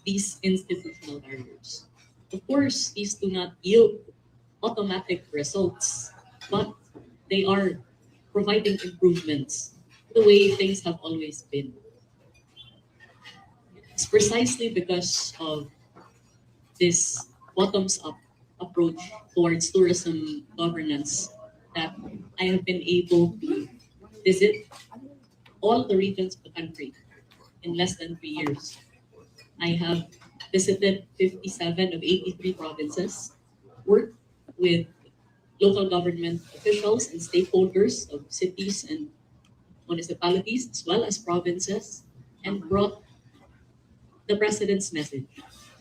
these institutional barriers. Of course, these do not yield automatic results, but they are providing improvements the way things have always been. It's precisely because of this bottoms up approach towards tourism governance that I have been able to visit all the regions of the country in less than 3 years. I have visited 57 of 83 provinces, worked with local government officials and stakeholders of cities and municipalities as well as provinces, and brought the president's message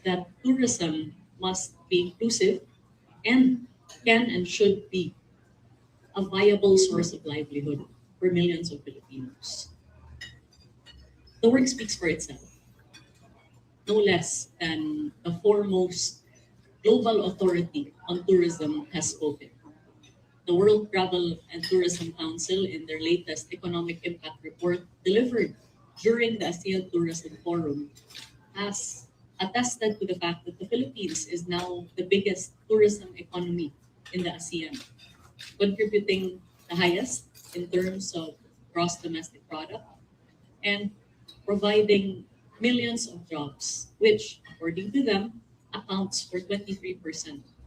that tourism must be inclusive and can and should be a viable source of livelihood for millions of Filipinos. The work speaks for itself, no less than the foremost global authority on tourism has spoken. The World Travel and Tourism Council, in their latest economic impact report delivered during the ASEAN Tourism Forum, has attested to the fact that the Philippines is now the biggest tourism economy in the ASEAN, contributing the highest in terms of gross domestic product and providing millions of jobs, which, according to them, accounts for 23%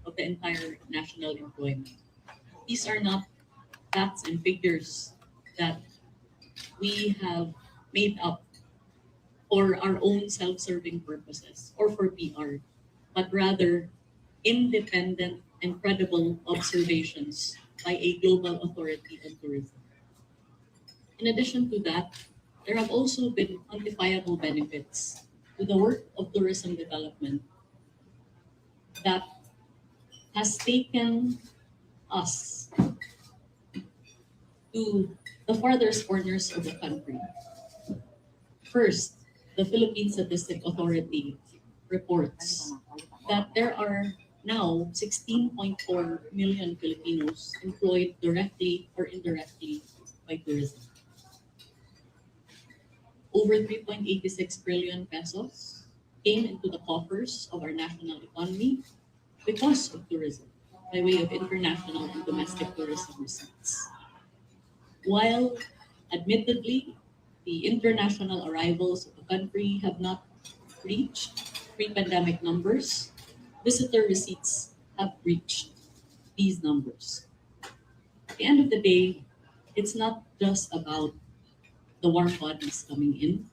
of the entire national employment. These are not facts and figures that we have made up for our own self-serving purposes or for PR, but rather independent and credible observations by a global authority on tourism. In addition to that, there have also been quantifiable benefits to the work of tourism development that has taken us to the farthest corners of the country. First, the Philippine Statistic Authority reports that there are now 16.4 million Filipinos employed directly or indirectly by tourism. Over 3.86 trillion pesos came into the coffers of our national economy because of tourism by way of international and domestic tourism receipts. While admittedly the international arrivals of the country have not reached pre-pandemic numbers, visitor receipts have reached these numbers. At the end of the day, it's not just about the warm bodies coming in.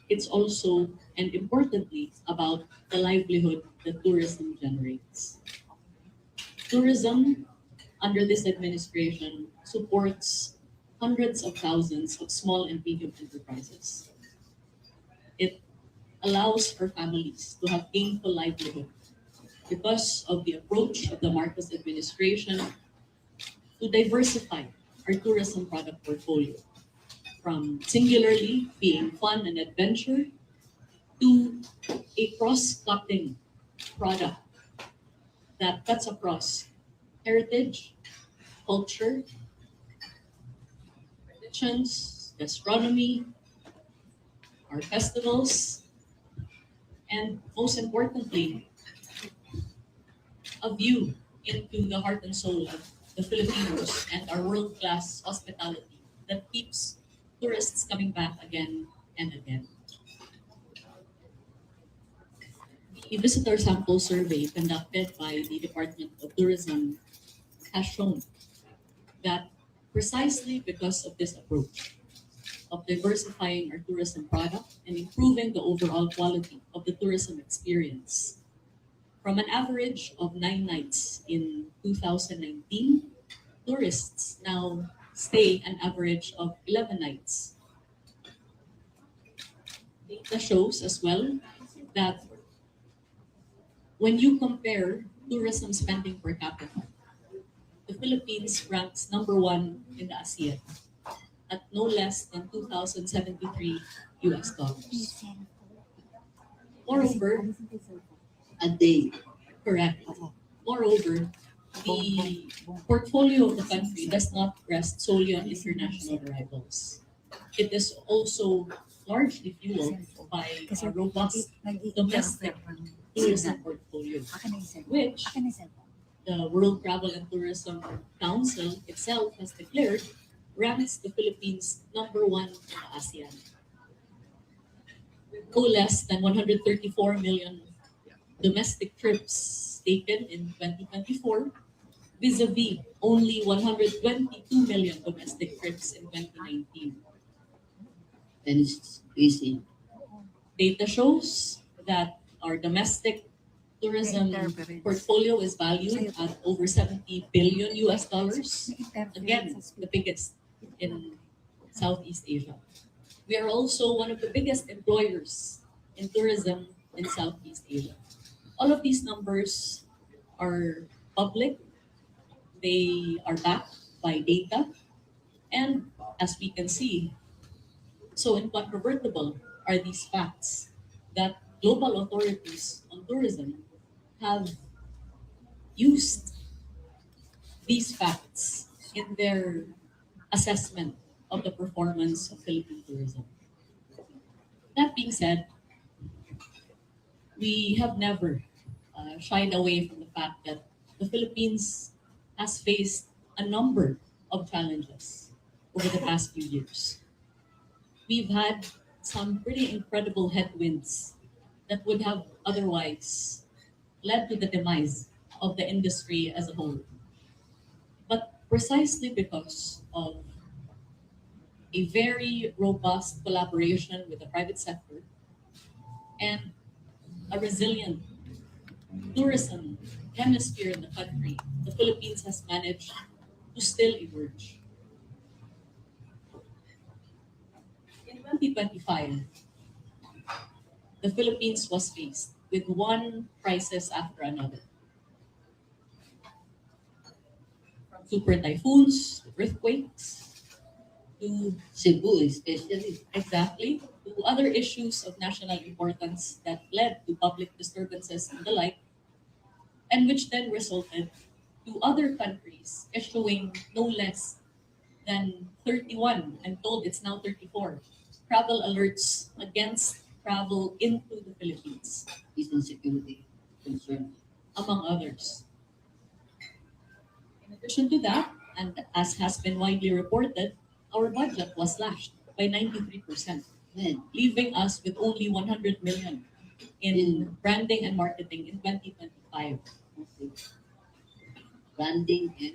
It's also and importantly about the livelihood that tourism generates. Tourism under this administration supports hundreds of thousands of small and medium enterprises. It allows for families to have gainful livelihood because of the approach of the Marcos administration to diversify our tourism product portfolio from singularly being fun and adventure to a cross-cutting product that cuts across heritage, culture, traditions, gastronomy, our festivals, and most importantly, a view into the heart and soul of the Filipinos and our world-class hospitality that keeps tourists coming back again and again. The visitor sample survey conducted by the Department of Tourism has shown that precisely because of this approach of diversifying our tourism product and improving the overall quality of the tourism experience, from an average of 9 nights in 2019, tourists now stay an average of 11 nights. Data shows as well that when you compare tourism spending per capita, the Philippines ranks number one in the ASEAN at no less than 2,073 US dollars. Moreover, a day, correct. Moreover, the portfolio of the country does not rest solely on international arrivals. It is also largely fueled by a robust domestic tourism portfolio, which the World Travel and Tourism Council itself has declared ranks the Philippines number one in ASEAN. No less than 134 million domestic trips taken in 2024, vis-a-vis only 122 million domestic trips in 2019. And it's easy. Data shows that our domestic tourism portfolio is valued at over 70 billion US dollars. Again, the biggest in Southeast Asia. We are also one of the biggest employers in tourism in Southeast Asia. All of these numbers are public, they are backed by data, and as we can see, so incontrovertible are these facts that global authorities on tourism have used these facts in their assessment of the performance of Philippine tourism. That being said, we have never shied away from the fact that the Philippines has faced a number of challenges over the past few years. We've had some pretty incredible headwinds that would have otherwise led to the demise of the industry as a whole. But precisely because of a very robust collaboration with the private sector and a resilient tourism hemisphere in the country, the Philippines has managed to still emerge. In 2025, the Philippines was faced with one crisis after another. From super typhoons, to earthquakes, to Cebu especially. exactly to other issues of national importance that led to public disturbances and the like, and which then resulted to other countries issuing no less than 31, I'm told it's now 34, travel alerts against travel into the Philippines, Peace and security concern. among others. In addition to that, and as has been widely reported, our budget was slashed by 93%, Man, leaving us with only 100 million in branding and marketing in 2025. okay. Branding and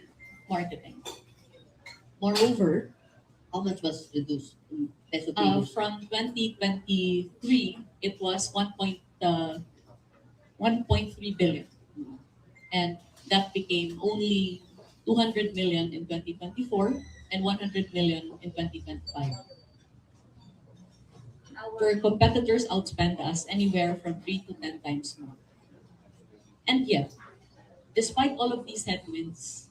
Marketing. Moreover, how much was reduced in peso pesos? from 2023, it was 1.3 billion. And that became only 200 million in 2024 and 100 million in 2025. Our competitors outspend us anywhere from 3 to 10 times more. And yet, despite all of these headwinds,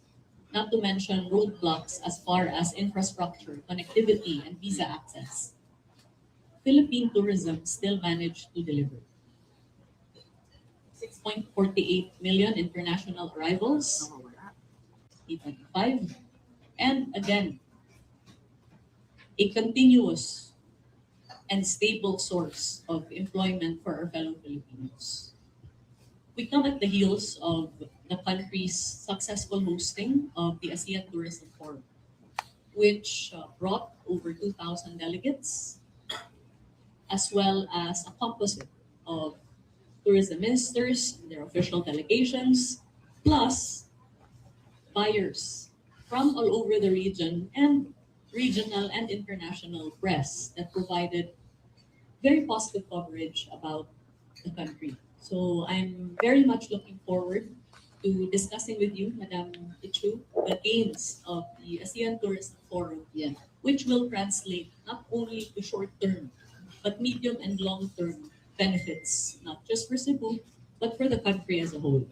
not to mention roadblocks as far as infrastructure, connectivity, and visa access, Philippine tourism still managed to deliver. 6.48 million international arrivals, 2025, and again, a continuous and stable source of employment for our fellow Filipinos. We come at the heels of the country's successful hosting of the ASEAN Tourism Forum, which brought over 2,000 delegates, as well as a composite of tourism ministers and their official delegations, plus buyers from all over the region and regional and international press that provided very positive coverage about the country. So I'm very much looking forward to discussing with you, Madam Ichu, the gains of the ASEAN Tourism Forum, Yeah. which will translate not only to short-term, but medium and long-term benefits, not just for Cebu, but for the country as a whole.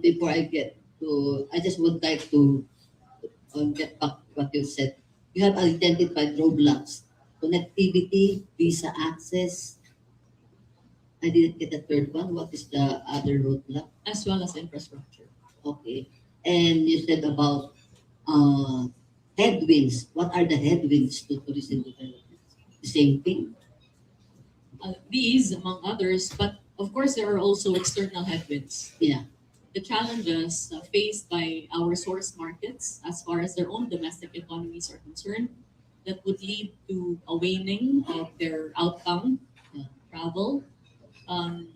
Before I get to, I just would like to get back to what you said. You have identified roadblocks, connectivity, visa access. I didn't get the third one. What is the other roadblock? As well as infrastructure. Okay. And you said about headwinds. What are the headwinds to tourism development? the same thing? These, among others, but of course, there are also external headwinds. Yeah. The challenges faced by our source markets as far as their own domestic economies are concerned that would lead to a waning of their outbound travel, um,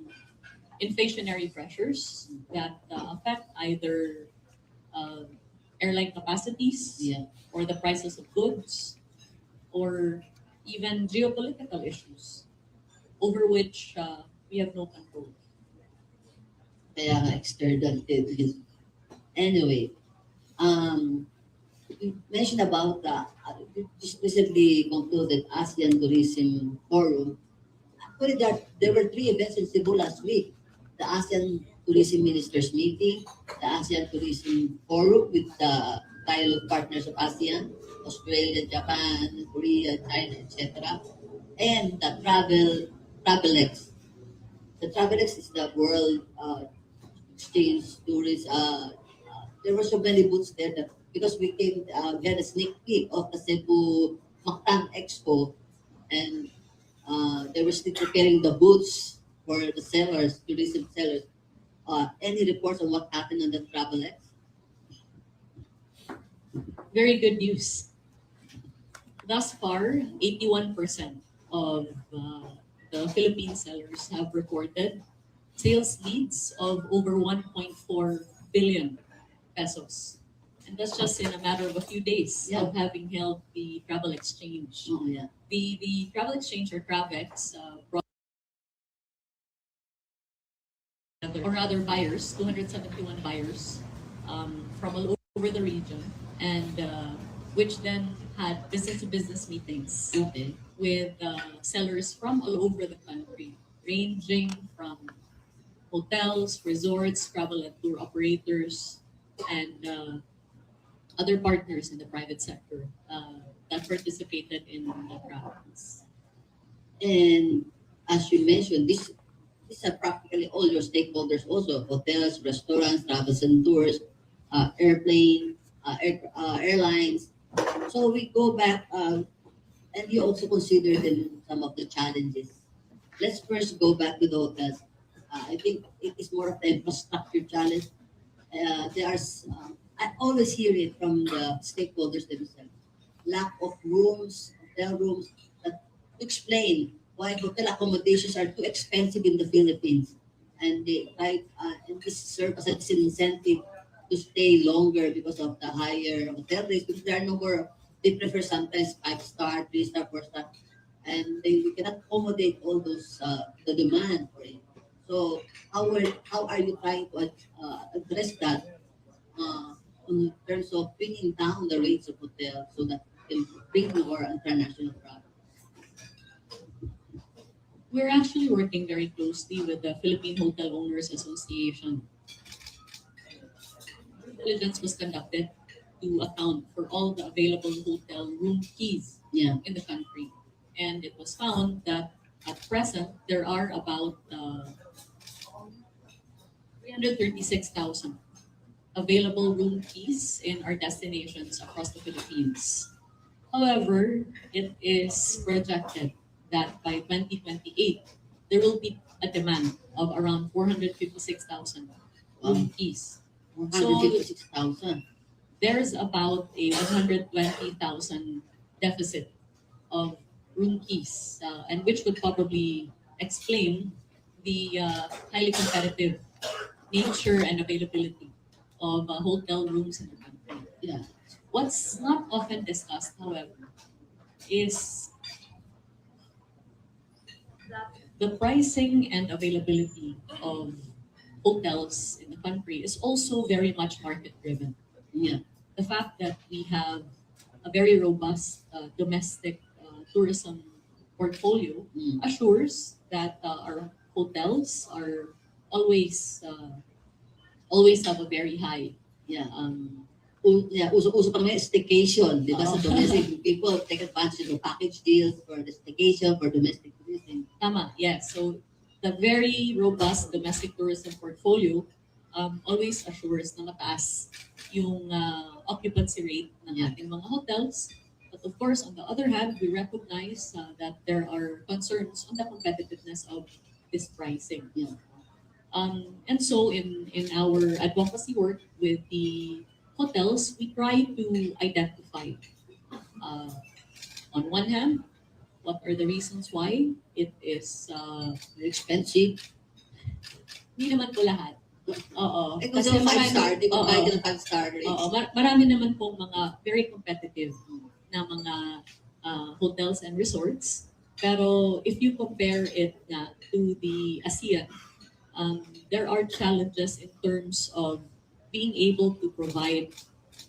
inflationary pressures that affect either uh, airline capacities Yeah. or the prices of goods or even geopolitical issues over which we have no control. Kaya nga external headwinds. Anyway, you mentioned about you just recently concluded ASEAN Tourism Forum. Actually, there were three events in Cebu last week. The ASEAN Tourism Ministers Meeting, the ASEAN Tourism Forum with the dialogue partners of ASEAN, Australia, Japan, Korea, China, etc. And the Travelex. The Travelex is the world exchange tourist. There were so many booths there that because we can get a sneak peek of the Cebu Mactan Expo, and they were still preparing the booths for the sellers, tourism sellers. Any reports on what happened on the Travelex? Very good news. Thus far, 81% of the Philippine sellers have reported sales leads of over 1.4 billion pesos. And that's just in a matter of a few days Yeah. of having held the travel exchange. Oh yeah, The travel exchange or Travex brought together, or rather buyers, 271 buyers from all over the region, and which then had business to business meetings okay. with sellers from all over the country, ranging from hotels, resorts, travel and tour operators, and other partners in the private sector that participated in the travels. And as you mentioned, these are practically all your stakeholders also: hotels, restaurants, travels and tours, airplane, airlines. So we go back, and you also consider them some of the challenges. Let's first go back to the hotels. I think it is more of the infrastructure challenge. I always hear it from the stakeholders themselves. Lack of rooms, hotel rooms, that explain why hotel accommodations are too expensive in the Philippines. And and this serves as an incentive to stay longer because of the higher hotel rates. Because there are no more, they prefer sometimes 5 star, 3 star, 4 star, and we cannot accommodate all those the demand for it. So how are you trying to address that in terms of bringing down the rates of hotels so that we can bring more international travel? We're actually working very closely with the Philippine Hotel Owners Association. Diligence was conducted to account for all the available hotel room keys Yeah, in the country. And it was found that at present, there are about 336,000 available room keys in our destinations across the Philippines. However, it is projected that by 2028, there will be a demand of around 456,000 room keys. So 156,000. there's about a 120,000 deficit of room keys, and which would probably explain the highly competitive nature and availability of hotel rooms in the country. Yeah, What's not often discussed, however, is the pricing and availability of hotels in the country is also very much market driven. yeah, The fact that we have a very robust domestic tourism portfolio mm, assures that our hotels are always always have a very high yeah. um, Yeah, uso pa ngayon staycation, di ba? Sa Oo. domestic, people take advantage of package deals for the staycation, for domestic tourism. tama, yes. So the very robust domestic tourism portfolio always assures na mataas yung occupancy rate ng Yeah. ating mga hotels, but of course, on the other hand, we recognize that there are concerns on the competitiveness of this pricing. Yeah. And so in our advocacy work with the hotels, we try to identify, uh, on one hand, what are the reasons why it is, Expensive. hindi naman po lahat. Oo. Eh, kung sa 5-star, di ba oo, kahit ng 5-star rates? oo, marami naman po mga very competitive na mga hotels and resorts. Pero if you compare it na to the ASEAN, there are challenges in terms of being able to provide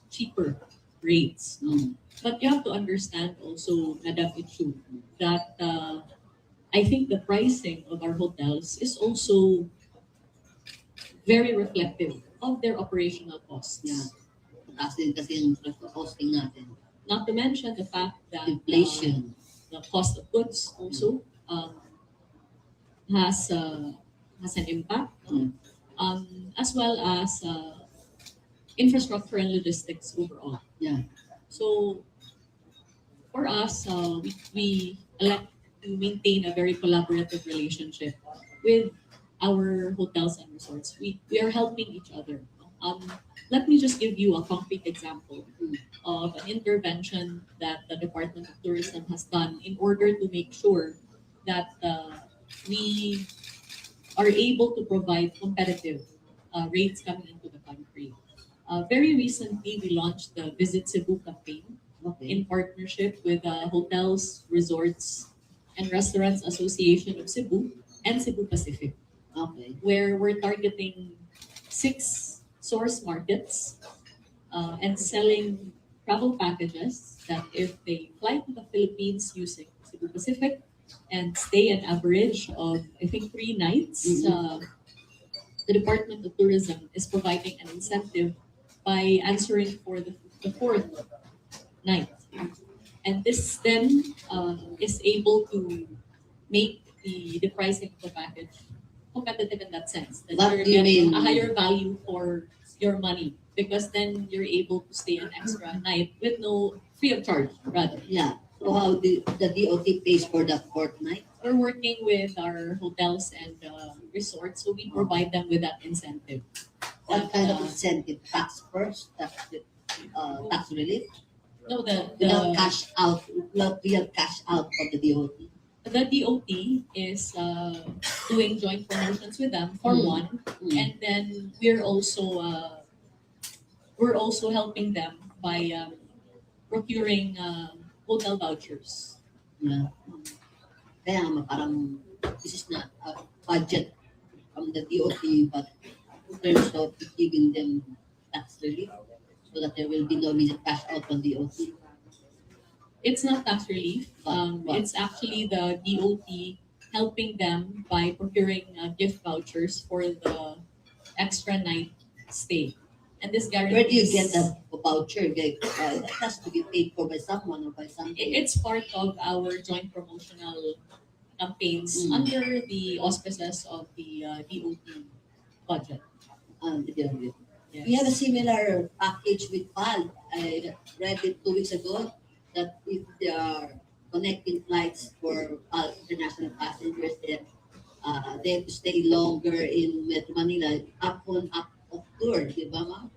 cheaper rates. Mm. But you have to understand also, Madam Ichu, that I think the pricing of our hotels is also very reflective of their operational costs. Yeah. Mataas din kasi yung hosting natin. Not to mention the fact that Inflation. the cost of goods also has an impact, Mm. as well as infrastructure and logistics overall. Yeah. So for us, we elect to maintain a very collaborative relationship with our hotels and resorts. We are helping each other. Let me just give you a concrete example of an intervention that the Department of Tourism has done in order to make sure that we are able to provide competitive rates coming into the country. Very recently, we launched the Visit Cebu campaign Okay. in partnership with Hotels, Resorts, and Restaurants Association of Cebu and Cebu Pacific, Okay. where we're targeting 6 source markets and selling travel packages that if they fly to the Philippines using Cebu Pacific and stay an average of, I think, 3 nights, the Department of Tourism is providing an incentive by answering for the fourth night. And this then is able to make the pricing of the package competitive in that sense. That What you're do you getting mean? a higher value for your money because then you're able to stay an extra night with no free of charge rather. Yeah. So how the DOT pays for the fortnight? We're working with our hotels and resorts, so we provide them with that incentive. What kind of Uh, incentive? Tax first? Tax relief? No, Without cash out, without real cash out of the DOT. the DOT is doing joint promotions with them for Mm. one, Mm. and then we're also helping them by procuring hotel vouchers. Yeah. Kaya nga parang this is not a budget from the DOT, but in terms of giving them tax relief so that there will be no immediate cash out from DOT. It's not tax relief. What? It's actually the DOT helping them by procuring gift vouchers for the extra night stay. And this guarantees. Where do you get the voucher? That has to be paid for by someone or by something. It's part of our joint promotional campaigns Mm. under the auspices of the DOT budget. The Yes. We have a similar package with PAL. I read it 2 weeks ago that if they are connecting flights for PAL international passengers, they have to stay longer in Metro Manila, up on up of tour, di ba ma'am?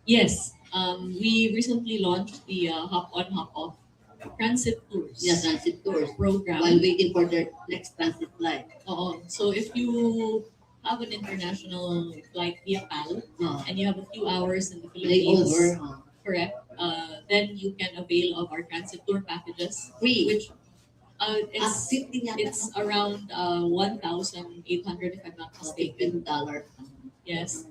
Yes. We recently launched the hop on hop off transit tours Yeah, transit tours program. while waiting for their next transit flight. So if you have an international flight via PAL No, and you have a few hours in the layover, Philippines, correct? Then you can avail of our transit tour packages, free. which At 15 yata, it's around 1,800 if I'm not mistaken. $15. Yes.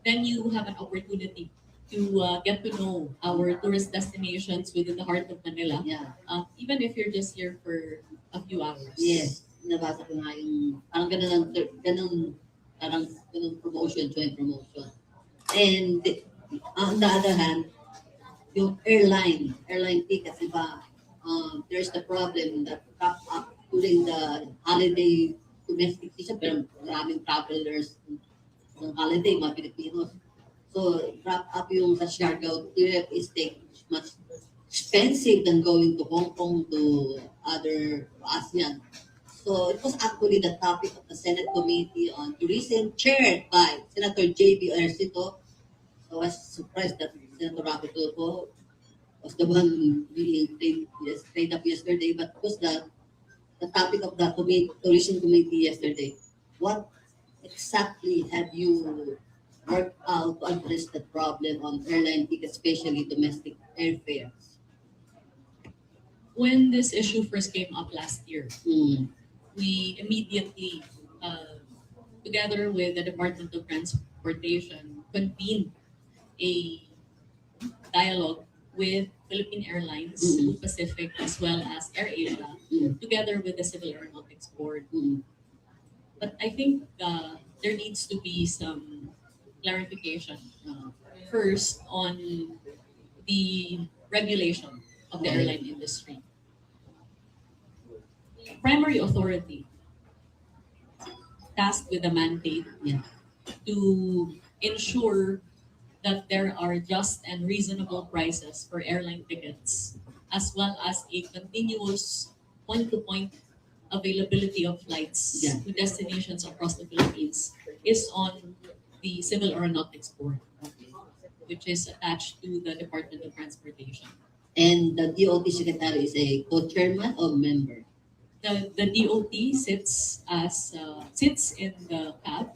Then you have an opportunity to get to know our tourist destinations within the heart of Manila, Yeah. even if you're just here for a few hours. Yes, nabasa ko nga yung parang ganun promotion, joint promotion. And on the other hand, yung airline tickets, diba, there's the problem that crop up during the holiday domestic season, pero maraming travelers ng holiday, mga Pilipinos. So, wrap up yung sa Siargao trip is take much expensive than going to Hong Kong to other ASEAN. So it was actually the topic of the Senate Committee on Tourism chaired by Senator J.B. Ercito. So I was surprised that Senator Rafi Tulfo was the one being trained up yesterday, but it was the topic of the tourism committee yesterday. What exactly have you worked out to address the problem on airline tickets, especially domestic airfares? When this issue first came up last year, Mm, we immediately, together with the Department of Transportation, convened a dialogue with Philippine Airlines, Mm. Cebu Pacific, as well as AirAsia, mm, together with the Civil Aeronautics Board. mm, But I think there needs to be some clarification first on the regulation of the okay. airline industry. Primary authority tasked with a mandate Yeah. to ensure that there are just and reasonable prices for airline tickets, as well as a continuous point-to-point availability of flights Yeah. to destinations across the Philippines, is on the Civil Aeronautics Board, Okay. which is attached to the Department of Transportation. And the DOT secretary is a co-chairman or member? The DOT sits in the CAB,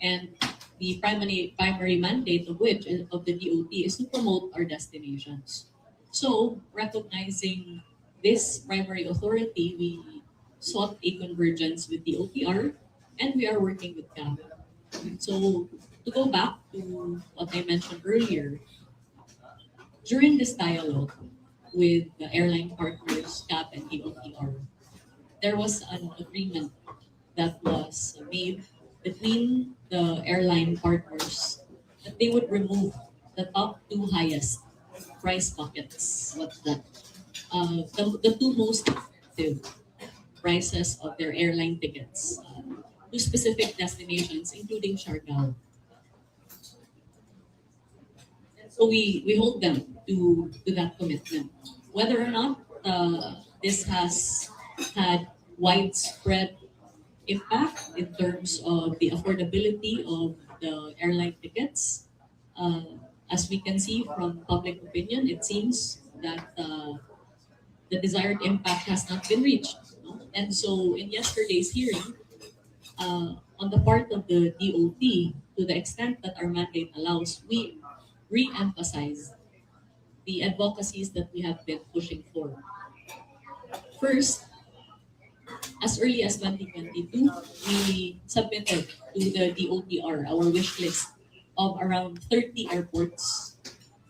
and the primary mandate of which of the DOT is to promote our destinations. So, recognizing this primary authority, we sought a convergence with the OTR, and we are working with CAB. So, to go back to what I mentioned earlier, during this dialogue with the airline partners, CAB and the OTR, there was an agreement that was made between the airline partners that they would remove the top two highest price buckets, What's that? the two most expensive prices of their airline tickets to specific destinations, including Siargao. So we hold them to that commitment. Whether or not this has had widespread impact in terms of the affordability of the airline tickets. As we can see from public opinion, it seems that the desired impact has not been reached. No? And so, in yesterday's hearing, on the part of the DOT, to the extent that our mandate allows, we re-emphasize the advocacies that we have been pushing for. First, as early as 2022, we submitted to the DOTR our wish list of around 30 airports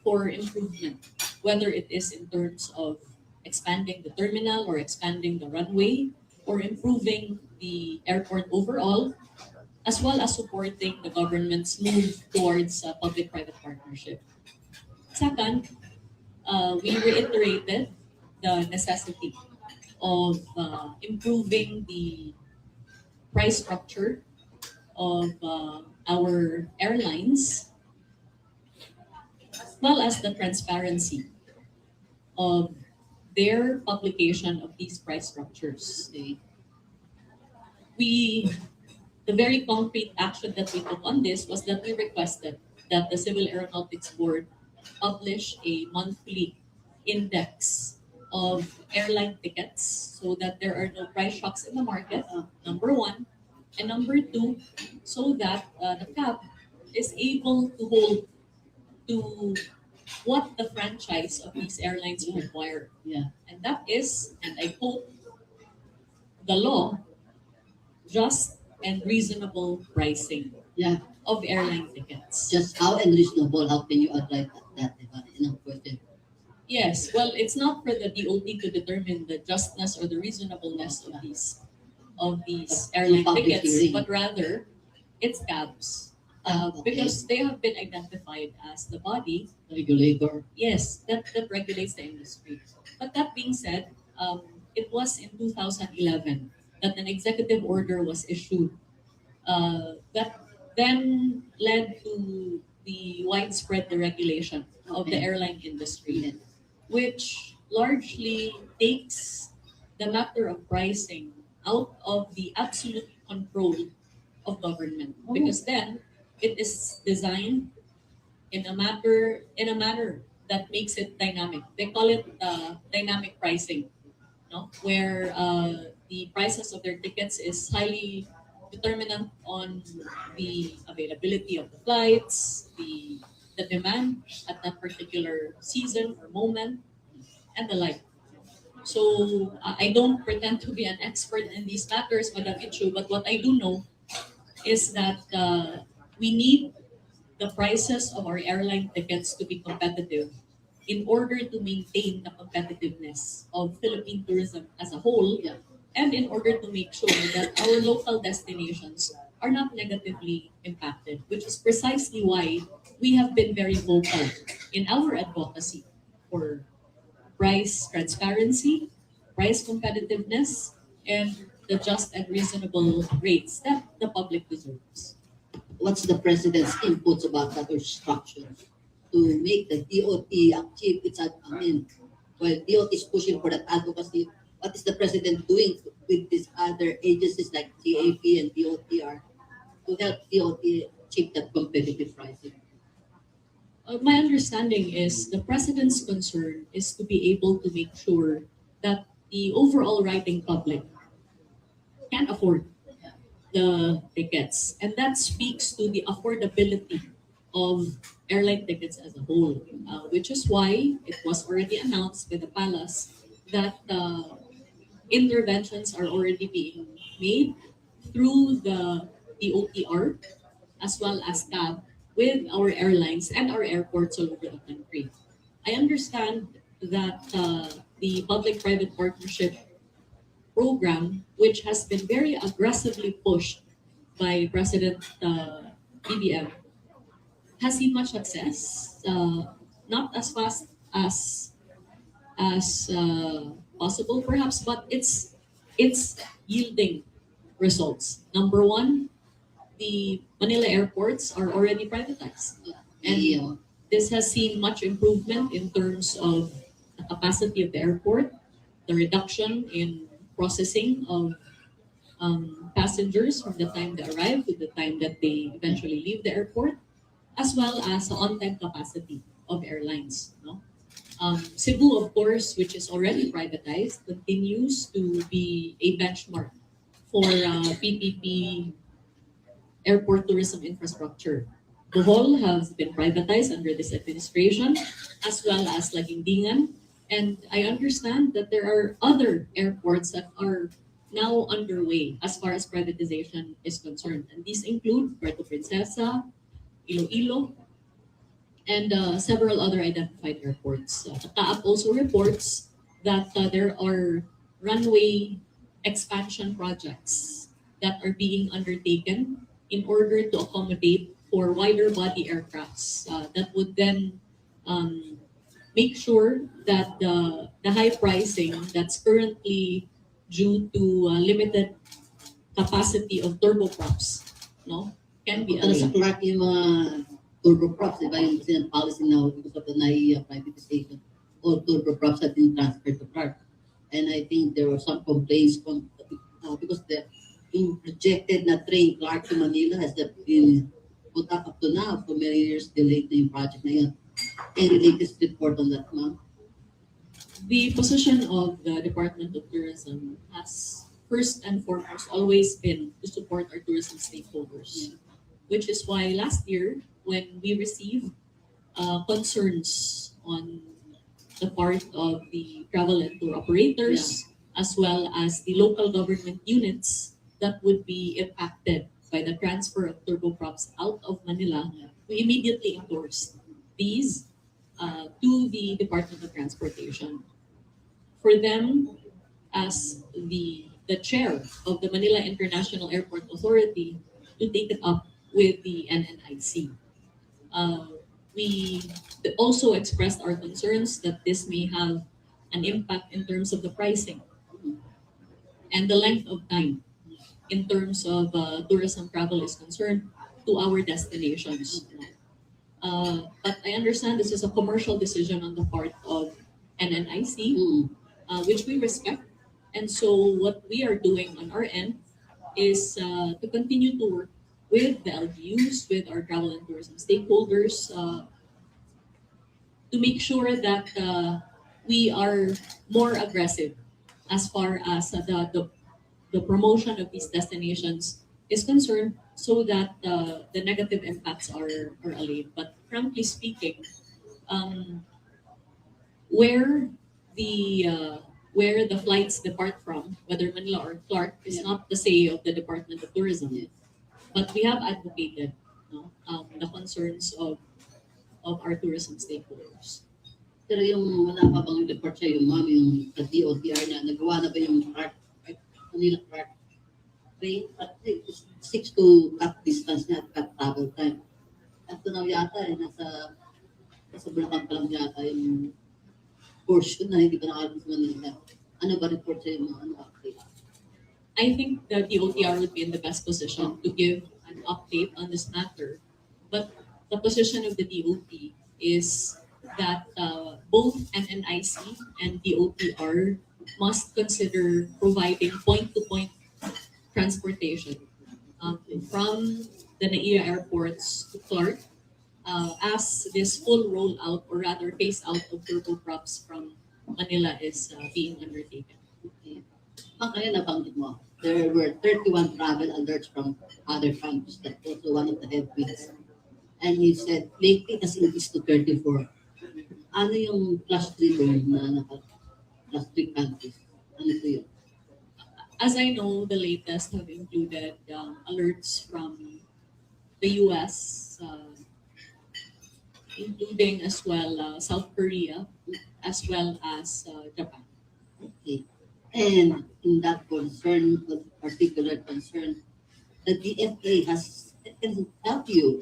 for improvement, whether it is in terms of expanding the terminal or expanding the runway or improving the airport overall, as well as supporting the government's move towards public-private partnership. Second, we reiterated the necessity of improving the price structure of our airlines, as well as the transparency of their publication of these price structures. We, the very concrete action that we took on this was that we requested that the Civil Aeronautics Board publish a monthly index of airline tickets so that there are no price shocks in the market, number one. And number two, so that the CAB is able to hold to what the franchise of these airlines require. Yeah. And that is, and I quote, the law, just and reasonable pricing Yeah. of airline tickets. Just how unreasonable, how can you arrive at that? Diba? Question. Yes, well, it's not for the DOT to determine the justness or the reasonableness of these airline Public tickets, hearing. but rather it's CABs. Okay. Because they have been identified as the body, Regulator. yes, that regulates the industry. But that being said, it was in 2011 that an executive order was issued that then led to the widespread deregulation of the Okay. airline industry, Yes. which largely takes the matter of pricing out of the absolute control of government, because then it is designed in a manner that makes it dynamic. They call it dynamic pricing, no? Where the prices of their tickets is highly determinant on the availability of the flights, the demand at that particular season or moment, and the like. So I don't pretend to be an expert in these matters, Madam Ichu, but what I do know is that we need the prices of our airline tickets to be competitive in order to maintain the competitiveness of Philippine tourism as a whole, Yeah. and in order to make sure that our local destinations are not negatively impacted, which is precisely why we have been very vocal in our advocacy for price transparency, price competitiveness, and the just and reasonable rates that the public deserves. What's the president's inputs about that instructions to make the DOT achieve its, I mean, well, DOT is pushing for that advocacy. What is the president doing with these other agencies like GAP and DOTR to help DOT achieve that competitive pricing? My understanding is the president's concern is to be able to make sure that the overall riding public can afford the tickets. And that speaks to the affordability of airline tickets as a whole, which is why it was already announced by the palace that interventions are already being made through the OTR as well as CAB with our airlines and our airports all over the country. I understand that the public-private partnership program, which has been very aggressively pushed by President BBM, has seen much success. Not as fast as possible, perhaps, but it's yielding results. Number one, the Manila airports are already privatized, and The, this has seen much improvement in terms of the capacity of the airport, the reduction in processing of passengers from the time they arrive to the time that they eventually leave the airport, as well as the on-time capacity of airlines. No? Cebu, of course, which is already privatized, continues to be a benchmark for PPP airport tourism infrastructure. Bohol has been privatized under this administration, as well as Laguindingan. And I understand that there are other airports that are now underway as far as privatization is concerned. And these include Puerto Princesa, Iloilo, and several other identified airports. The CAAP also reports that there are runway expansion projects that are being undertaken in order to accommodate for wider body aircrafts that would then um, make sure that the high pricing that's currently due to limited capacity of turboprops, no, can be Punta na sa alleviated. Clark yung mga turboprops, di ba yung policy now because of the NAIA privatization. All turboprops have been transferred to Clark. And I think there were some complaints from, because the yung projected na train Clark to Manila has been put up to now for many years delayed na yung project na yun. Any latest report on that, ma'am? The position of the Department of Tourism has first and foremost always been to support our tourism stakeholders, which is why last year, when we received concerns on the part of the travel and tour operators, as well as the local government units that would be impacted by the transfer of turboprops out of Manila, we immediately endorsed these to the Department of Transportation. For them, as the chair of the Manila International Airport Authority, to take it up with the NNIC. Uh, we also expressed our concerns that this may have an impact in terms of the pricing and the length of time in terms of tourism travel is concerned to our destinations. But I understand this is a commercial decision on the part of NNIC, Mm. which we respect. And so what we are doing on our end is to continue to work with the LGUs, with our travel and tourism stakeholders, to make sure that we are more aggressive as far as the promotion of these destinations is concerned, so that the negative impacts are allayed. But frankly speaking, um, where the uh, where the flights depart from, whether Manila or Clark, is Yeah. not the say of the Department of Tourism. Yes. But we have advocated, no, the concerns of our tourism stakeholders. Pero yung wala pa bang report sa'yo, ma'am, yung sa DOTR na nagawa na ba yung cart, right? Manila cart train? At 6 to cut distance na at cut travel time. At ito na yata, nasa Bulacan pa lang yata yung portion na hindi pa nakarating sa Manila. Ano ba report sa'yo, mga ano update? I think the DOTR would be in the best position to give an update on this matter. But the position of the DOT is that both NNIC and DOTR must consider providing point-to-point transportation from the NAIA airports to Clark, as this full rollout, or rather phase out of turboprops from Manila is being undertaken. Okay. Kaya nabanggit mo, there were 31 travel alerts from other countries. That also one of the headwinds. And he said, lately it has increased to 34. Ano yung plus 3 doon na plus 3 countries? Ano po yun? As I know, the latest have included alerts from the US, including as well South Korea, as well as Japan. Okay. And in that concern, particular concern, the DFA can help you.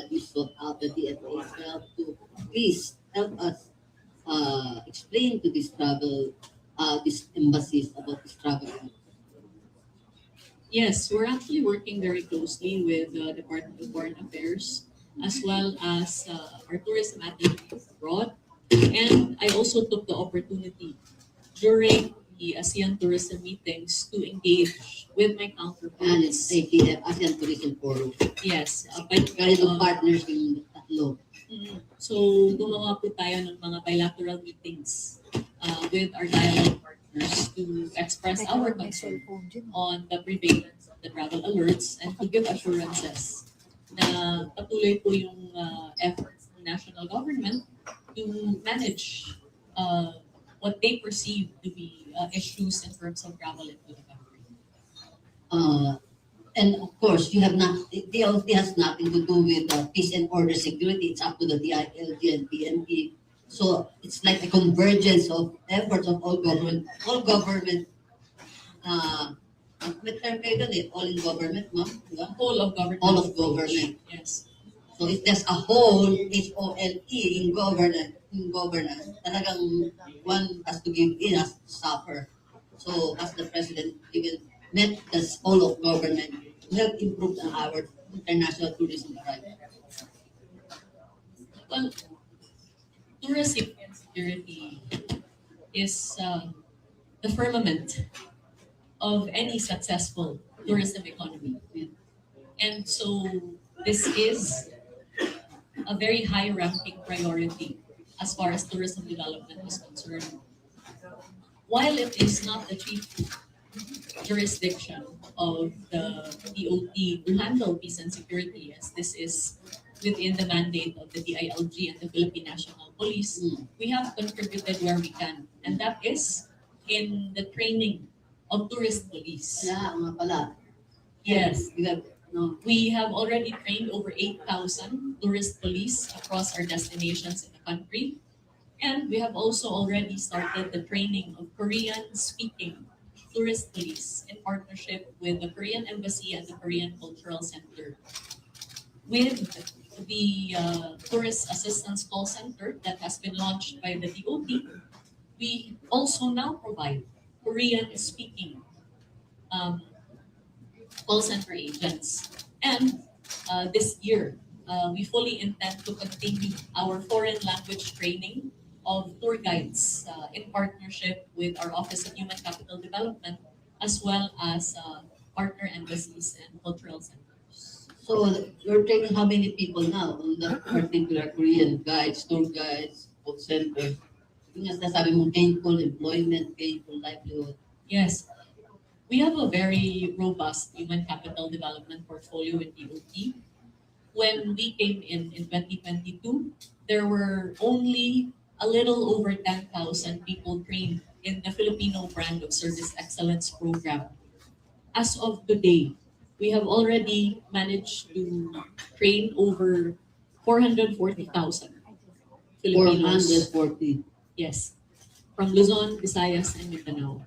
You sought out the DFA's help to please help us explain to these embassies about this travel. Yes, we're actually working very closely with the Department of Foreign Affairs, as well as our tourism activities abroad. And I also took the opportunity during the ASEAN tourism meetings to engage with my And counterparts. it's ATF, ASEAN Tourism Forum. Yes, Kaya ng partners yung tatlo. so gumawa po tayo ng mga bilateral meetings with our dialogue partners to express our concern on the prevalence of the travel alerts and to give assurances na patuloy po yung efforts ng national government to manage what they perceive to be issues in terms of travel into the country. And of course, you have not. DLT has nothing to do with peace and order security. It's up to the DILG and PNP. So it's like a convergence of efforts of all government. May term kayo doon all in government, ma'am. Diba? Whole of government. All of government. Yes. So if there's a whole, HOLE in governance, talagang one has to give in, has to suffer. So as the president even met the whole of government to help improve our international tourism drive. Well, tourism and security is the firmament of any successful tourism economy. And so this is a very high ranking priority as far as tourism development is concerned. While it is not the chief jurisdiction of the DOT to handle peace and security, as this is within the mandate of the DILG and the Philippine National Police, we have contributed where we can. And that is in the training of tourist police. Yeah, nga pala. Yes, We have, no, we have already trained over 8,000 tourist police across our destinations in the country. And we have also already started the training of Korean-speaking tourist police in partnership with the Korean Embassy and the Korean Cultural Center. With the Tourist Assistance Call Center that has been launched by the DOT, we also now provide Korean-speaking call center agents. And this year, we fully intend to continue our foreign language training of tour guides in partnership with our Office of Human Capital Development as well as partner embassies and cultural centers. So you're training how many people now on that particular Korean guides, tour guides, call center? Yung nga sabi mo, gainful employment, gainful livelihood. Yes, we have a very robust human capital development portfolio in DOT. When we came in 2022, there were only a little over 10,000 people trained in the Filipino brand of service excellence program. As of today, we have already managed to train over 440,000 Filipinos. 440. Yes, from Luzon, Visayas, and Mindanao.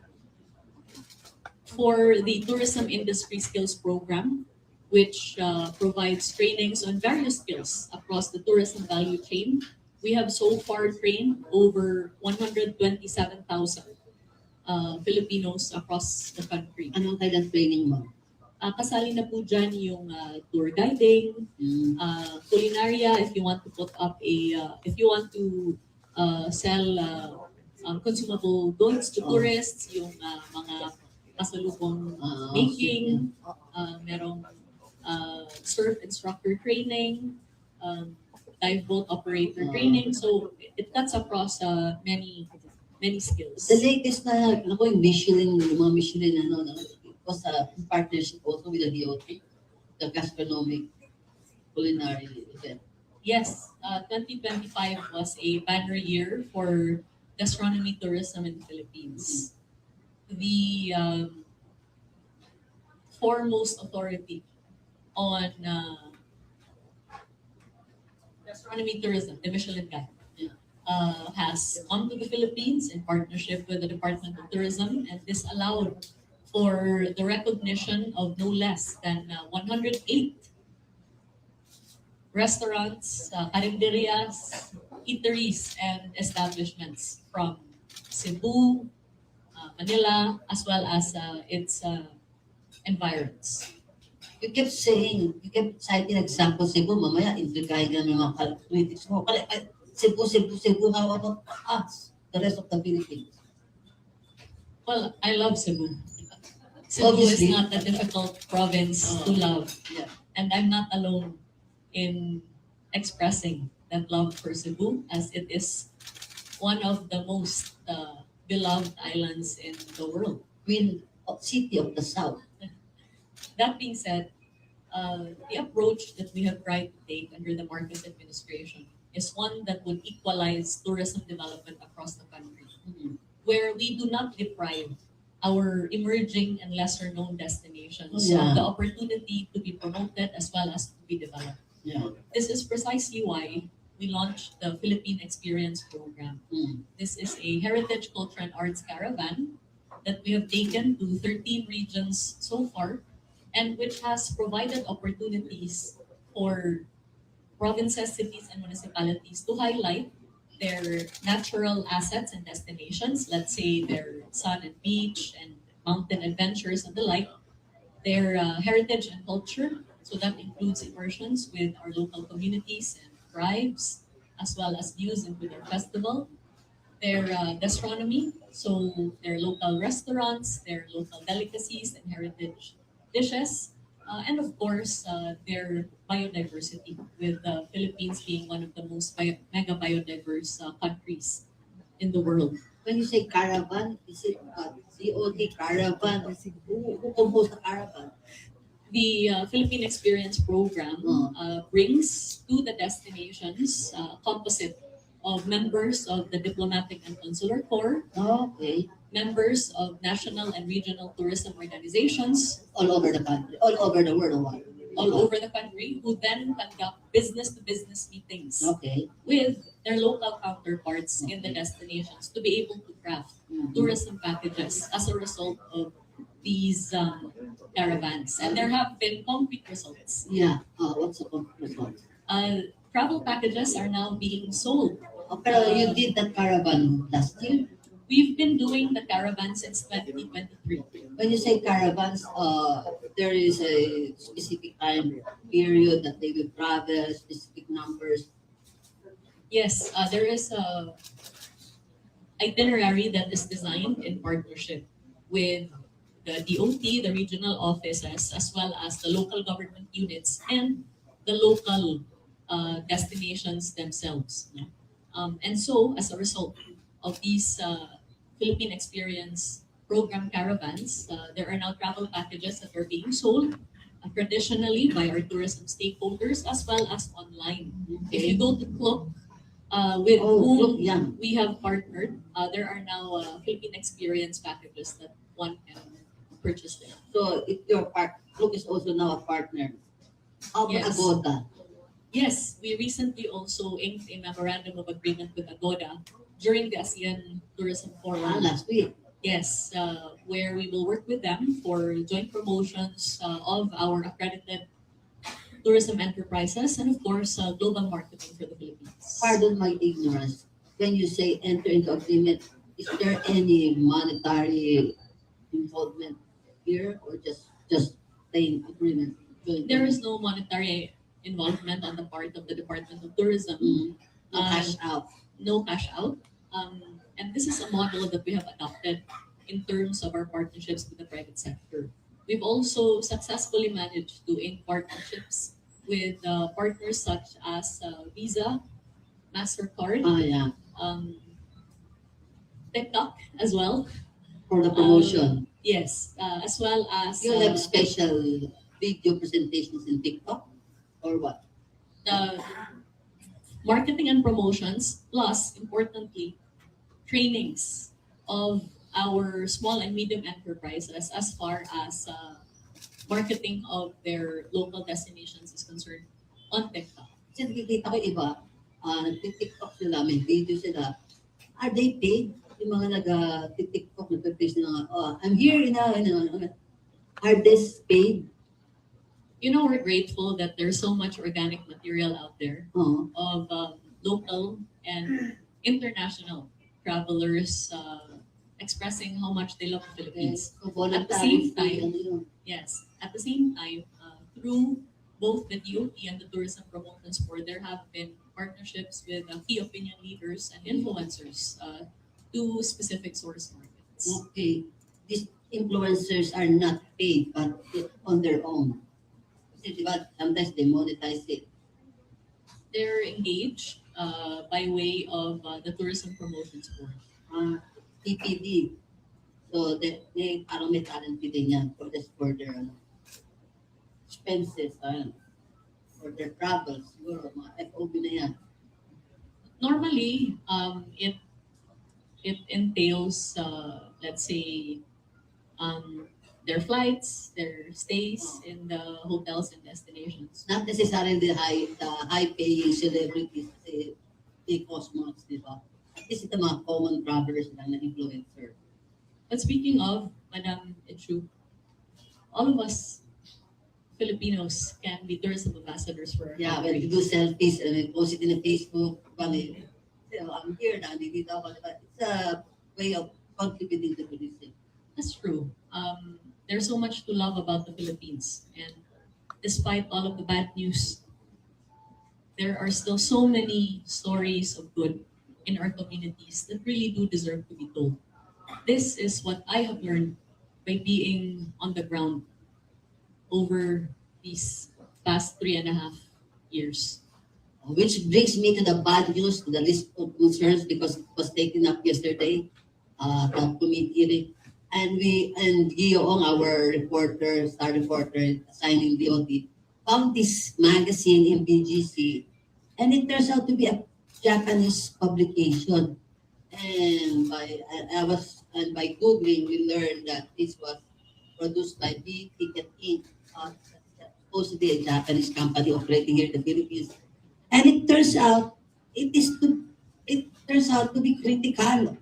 For the tourism industry skills program, which provides trainings on various skills across the tourism value chain, we have so far trained over 127,000 Filipinos across the country. Anong kailan training mo? Kasali na po dyan yung tour guiding, culinaria, if you want to put up if you want to sell consumable goods to tourists, yung mga kasalubong baking, merong surf instructor training, dive boat operator training. So it cuts across many skills. The latest na, ako yung Michelin, yung mga Michelin, it was in partnership also with the DOT, the gastronomic culinary event. Yes, 2025 was a banner year for gastronomy tourism in the Philippines. The foremost authority on gastronomy tourism, the Michelin Guide, has come to the Philippines in partnership with the Department of Tourism, and this allowed for the recognition of no less than 108 restaurants, carinderias, eateries, and establishments from Cebu, Manila, as well as its environs. You kept saying, you kept citing example Cebu, mamaya implikahin ka ng mga critics mo. Cebu, how about us, the rest of the Philippines? Well, I love Cebu. Cebu Obviously. is not a difficult province to love, Yeah. and I'm not alone in expressing that love for Cebu, as it is one of the most beloved islands in the world. Queen of City of the South. That being said, the approach that we have tried to take under the Marcos administration is one that would equalize tourism development across the country, where we do not deprive our emerging and lesser known destinations of the opportunity to be promoted as well as to be developed. Yeah. This is precisely why we launched the Philippine Experience Program. This is a heritage, culture, and arts caravan that we have taken to 13 regions so far, and which has provided opportunities for provinces, cities, and municipalities to highlight their natural assets and destinations, let's say their sun and beach and mountain adventures and the like, their heritage and culture, so that includes immersions with our local communities and tribes, as well as views into their festival, their gastronomy, so their local restaurants, their local delicacies and heritage dishes, and of course, their biodiversity, with the Philippines being one of the most mega biodiverse countries in the world. When you say caravan, is it COD caravan? Who composed the caravan? The Philippine Experience Program brings to the destinations composite of members of the Diplomatic and Consular Corps, Okay. members of national and regional tourism organizations All over the country, all over the world. Or what? all over the country, who then conduct business-to-business meetings Okay. with their local counterparts in the destinations to be able to craft tourism packages as a result of these caravans. And there have been concrete results. Yeah. What's the result? Travel packages are now being sold. Pero you did that caravan last year? We've been doing the caravan since 2023. When you say caravans, there is a specific time period that they will travel, specific numbers. Yes, there is a itinerary that is designed in partnership with the DOT, the regional offices, as well as the local government units and the local destinations themselves. No? And so, as a result of these Philippine Experience program caravans, there are now travel packages that are being sold traditionally by our tourism stakeholders as well as online. If you go to Klook, with Oh, whom look, yeah. we have partnered, there are now Philippine Experience packages that one can purchase there. So if your Look is also now a partner. How about Yes. Agoda? Yes, we recently also inked a memorandum of agreement with Agoda during the ASEAN Tourism Forum. Last week. Yes, where we will work with them for joint promotions of our accredited tourism enterprises and, of course, global marketing for the Philippines. Pardon my ignorance. When you say enter into agreement, is there any monetary involvement here or just plain agreement? There is no monetary involvement on the part of the Department of Tourism. No cash out. No cash out. And this is a model that we have adopted in terms of our partnerships with the private sector. We've also successfully managed to ink partnerships with partners such as Visa, MasterCard, Yeah. um, TikTok as well. For the promotion. Yes, as well as You have special video presentations in TikTok or what? the marketing and promotions, plus importantly, trainings of our small and medium enterprises as far as marketing of their local destinations is concerned on TikTok. Kasi nakikita ko iba, nag-TikTok sila, may video sila. Are they paid? Yung mga nag-TikTok, nag-face na, I'm here are they paid? You know, we're grateful that there's so much organic material out there Oo. of local and international travelers expressing how much they love the Philippines. So, At the same voluntary time, fee, ano yun? Yes, at the same time, through both the DOT and the Tourism Promotions Board, there have been partnerships with key opinion leaders and influencers to specific source markets. Okay. These influencers are not paid, but on their own. Kasi diba, sometimes they monetize it. They're engaged by way of the Tourism Promotions Board. TPD. So, parang may talent fee din yan for their expenses, for their travels, siguro, mga FOB na yan. Normally, it entails, let's say, their flights, their stays in the hotels and destinations. Not necessarily the high-paying celebrities kasi they cost much, di ba? At least ito mga common travelers lang na influencer. But speaking of Madam Echu, all of us Filipinos can be tourism ambassadors for our Yeah, when you country. do selfies and then post it in the Facebook, kami, I'm here na, dito ako. Diba? It's a way of contributing to tourism. That's true. There's so much to love about the Philippines, and despite all of the bad news, there are still so many stories of good in our communities that really do deserve to be told. This is what I have learned by being on the ground over these past 3.5 years. Which brings me to the bad news, to the list of concerns because it was taken up yesterday, the committee. And Gio-ong, our reporter, star reporter, assigned in DOT, found this magazine in BGC, and it turns out to be a Japanese publication. And by Googling, we learned that this was produced by B Ticket Inc., supposedly a Japanese company operating here in the Philippines. And it turns out to be critical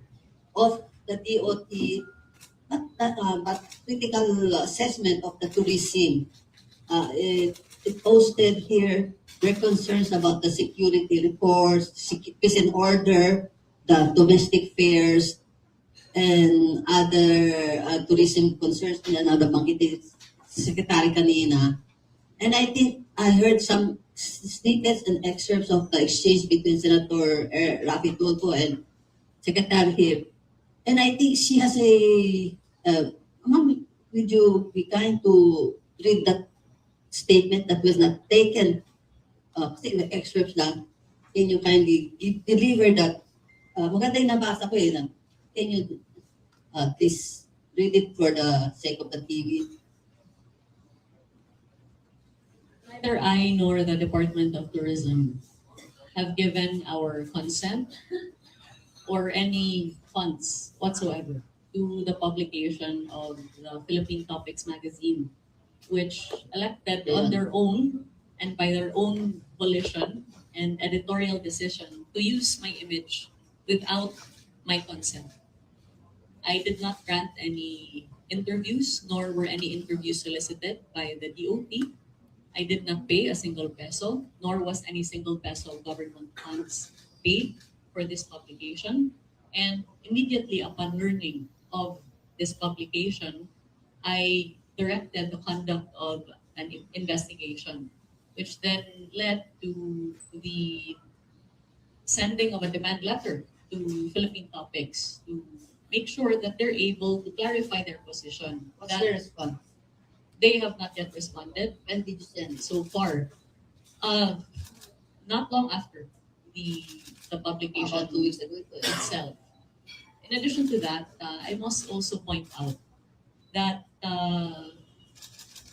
of the DOT, but critical assessment of the tourism. It posted here their concerns about the security reports, peace and order, the domestic fares, and other tourism concerns na nabanggit ni Secretary kanina. And I think I heard some snippets and excerpts of the exchange between Senator Rafi Tulfo and Secretary Hip. And I think she has a, ma'am, would you be kind to read that statement that was not taken, kasi may excerpts lang, can you kindly deliver that? Maganda yung nabasa ko eh. Can you please read it for the sake of the TV? Neither I nor the Department of Tourism have given our consent or any funds whatsoever to the publication of the Philippine Topics magazine, which elected on their own and by their own volition and editorial decision to use my image without my consent. I did not grant any interviews, nor were any interviews solicited by the DOT. I did not pay a single peso, nor was any single peso of government funds paid for this publication. And immediately upon learning of this publication, I directed the conduct of an investigation, which then led to the sending of a demand letter to Philippine Topics to make sure that they're able to clarify their position. What's That the response? they have not yet responded. When did you send? So far, uh, not long after the publication About 2 weeks ago. itself. In addition to that, I must also point out that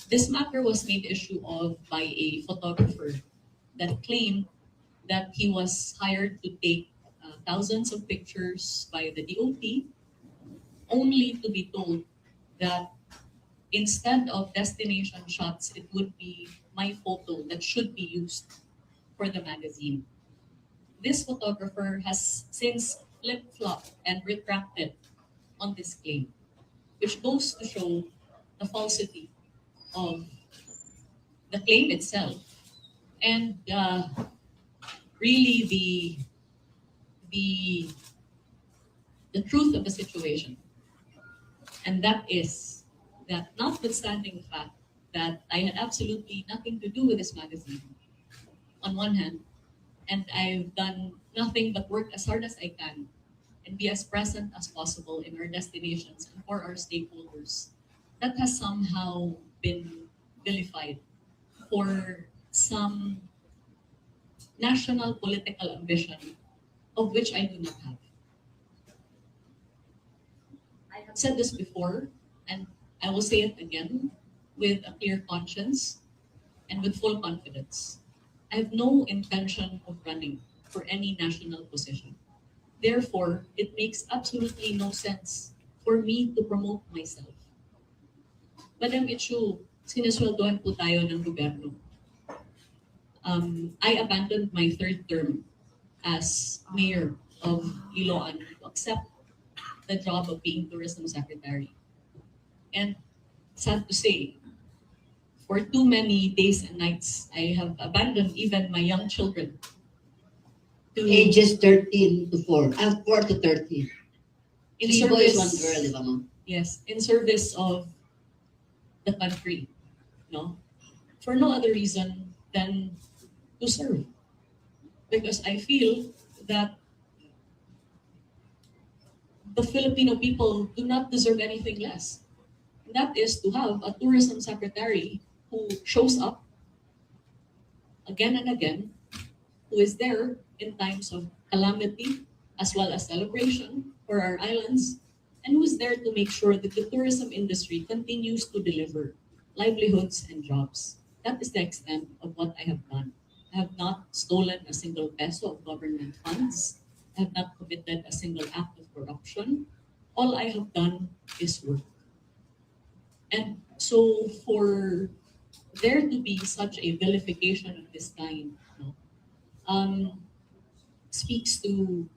this matter was made issue of by a photographer that claimed that he was hired to take thousands of pictures by the DOT, only to be told that instead of destination shots, it would be my photo that should be used for the magazine. This photographer has since flip-flopped and retracted on this claim, which goes to show the falsity of the claim itself and really the the truth of the situation. And that is that notwithstanding the fact that I had absolutely nothing to do with this magazine, on one hand, and I've done nothing but work as hard as I can and be as present as possible in our destinations and for our stakeholders, that has somehow been vilified for some national political ambition of which I do not have. I have said this before, and I will say it again with a clear conscience and with full confidence. I have no intention of running for any national position. Therefore, it makes absolutely no sense for me to promote myself. Madam Ichu, sinesweldohan po tayo ng gobyerno. I abandoned my third term as mayor of Iloan to accept the job of being tourism secretary. And sad to say, for too many days and nights, I have abandoned even my young children to Ages 13 to 4. 4 to 13. in 3 boys, 1 service. girl, di ba, ma'am? Yes, in service of the country, no, for no other reason than to serve, because I feel that the Filipino people do not deserve anything less. And that is to have a tourism secretary who shows up again and again, who is there in times of calamity as well as celebration for our islands, and who is there to make sure that the tourism industry continues to deliver livelihoods and jobs. That is the extent of what I have done. I have not stolen a single peso of government funds. I have not committed a single act of corruption. All I have done is work. And so for there to be such a vilification of this kind, no, speaks to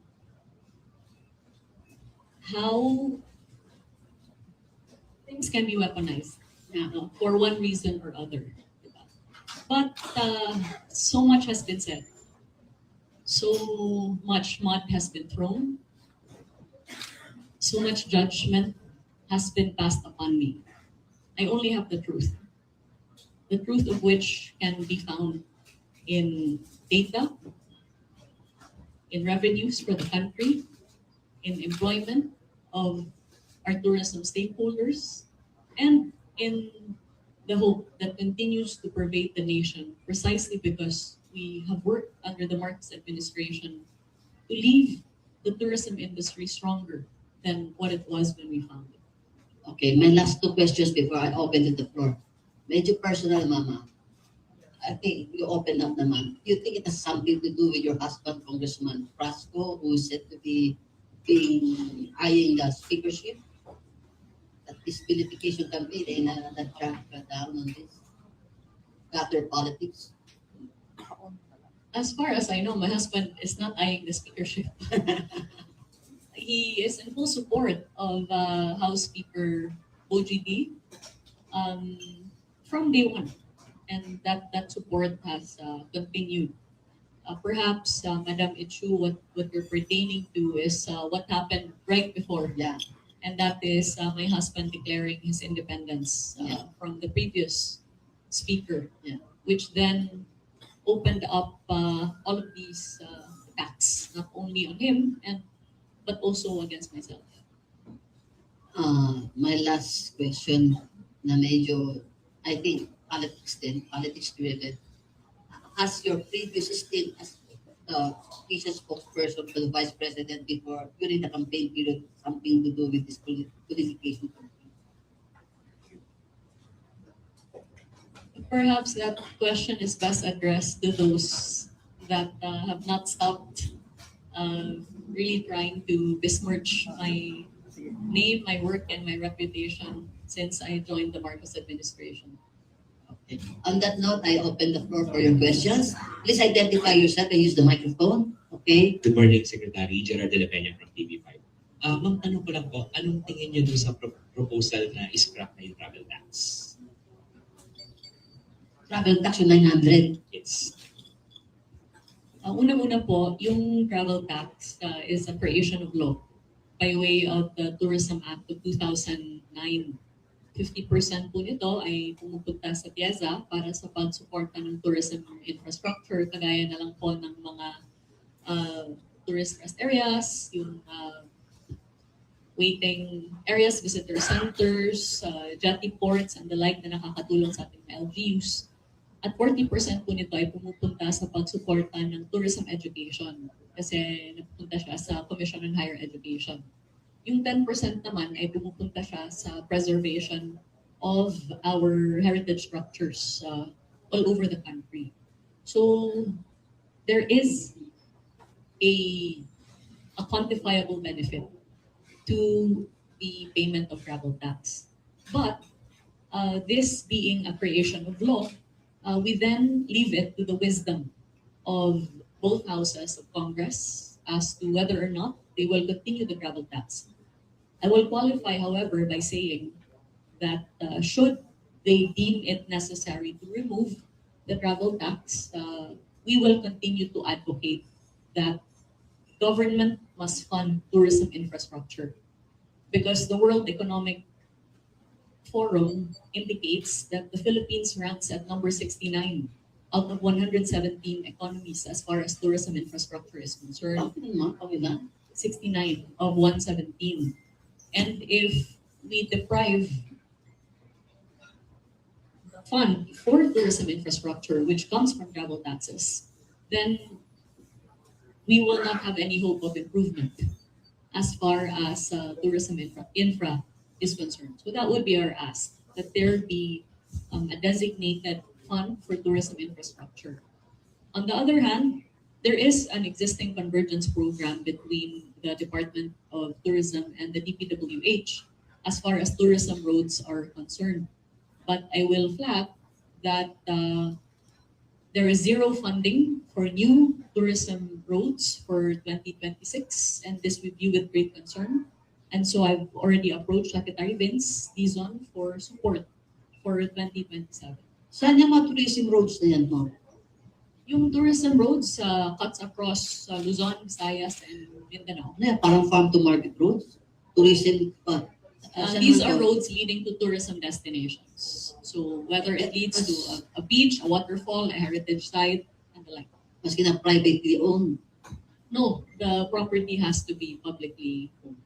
how things can be weaponized, no, for one reason or other. Diba? But so much has been said. So much mud has been thrown. so much judgment has been passed upon me. I only have the truth of which can be found in data, in revenues for the country, in employment of our tourism stakeholders, and in the hope that continues to pervade the nation precisely because we have worked under the Marcos administration to leave the tourism industry stronger than what it was when we found it. Okay, my last two questions before I open to the floor. Medyo personal, Mama. I think you open up naman. Do you think it has something to do with your husband, Congressman Frasco, who is said to be being eyeing the speakership? That this vilification campaign and that track down on this gutter politics. As far as I know, my husband is not eyeing the speakership. He is in full support of House Speaker OGD um, from day one, and that support has continued. Perhaps, Madam Ichu, what you're pertaining to is what happened right before, Yeah, and that is my husband declaring his independence Yeah. from the previous speaker, Yeah. which then opened up all of these attacks, not only on him and but also against myself. my last question na medyo, I think, politics din, politics related. As your previous stint as the official spokesperson for the Vice President before, during the campaign period, something to do with this politicization campaign? Perhaps that question is best addressed to those that have not stopped really trying to besmirch my name, my work, and my reputation since I joined the Marcos administration. Okay. On that note, I open the floor for your questions. Please identify yourself and use the microphone. Okay? Good morning, Secretary Gerard de la Peña from TV5. Ma'am, tanong ko lang po, anong tingin niyo dun sa proposal na scrap na yung travel tax? Travel tax yung 900. It's Unang-una po, yung travel tax is a creation of law by way of the Tourism Act of 2009. 50% po nito ay pumupunta sa PIEZA para sa pagsuporta ng tourism infrastructure, kagaya na lang po ng mga tourist rest areas, yung waiting areas, visitor centers, jetty ports, and the like na nakakatulong sa ating mga LGUs. At 40% po nito ay pumupunta sa pagsuporta ng tourism education kasi napupunta siya sa Commission on Higher Education. Yung 10% naman ay pumupunta siya sa preservation of our heritage structures all over the country. So there is a quantifiable benefit to the payment of travel tax. But this being a creation of law, we then leave it to the wisdom of both houses of Congress as to whether or not they will continue the travel tax. I will qualify, however, by saying that should they deem it necessary to remove the travel tax, we will continue to advocate that government must fund tourism infrastructure because the World Economic Forum indicates that the Philippines ranks at number 69 out of 117 economies as far as tourism infrastructure is concerned. Okay naman, okay lang. 69 of 117. And if we deprive the fund for tourism infrastructure, which comes from travel taxes, then we will not have any hope of improvement as far as tourism infra is concerned. So that would be our ask, that there be a designated fund for tourism infrastructure. On the other hand, there is an existing convergence program between the Department of Tourism and the DPWH as far as tourism roads are concerned. But I will flag that there is zero funding for new tourism roads for 2026, and this we view with great concern. And so I've already approached Secretary Vince Dizon for support for 2027. Saan yung mga tourism roads na yan, ma'am? Yung tourism roads cuts across Luzon, Visayas, and Mindanao. Ano yan, parang farm to market roads? tourism These are roads leading to tourism destinations. So whether it leads to a beach, a waterfall, a heritage site, and the like. maski na privately owned. No, the property has to be publicly owned.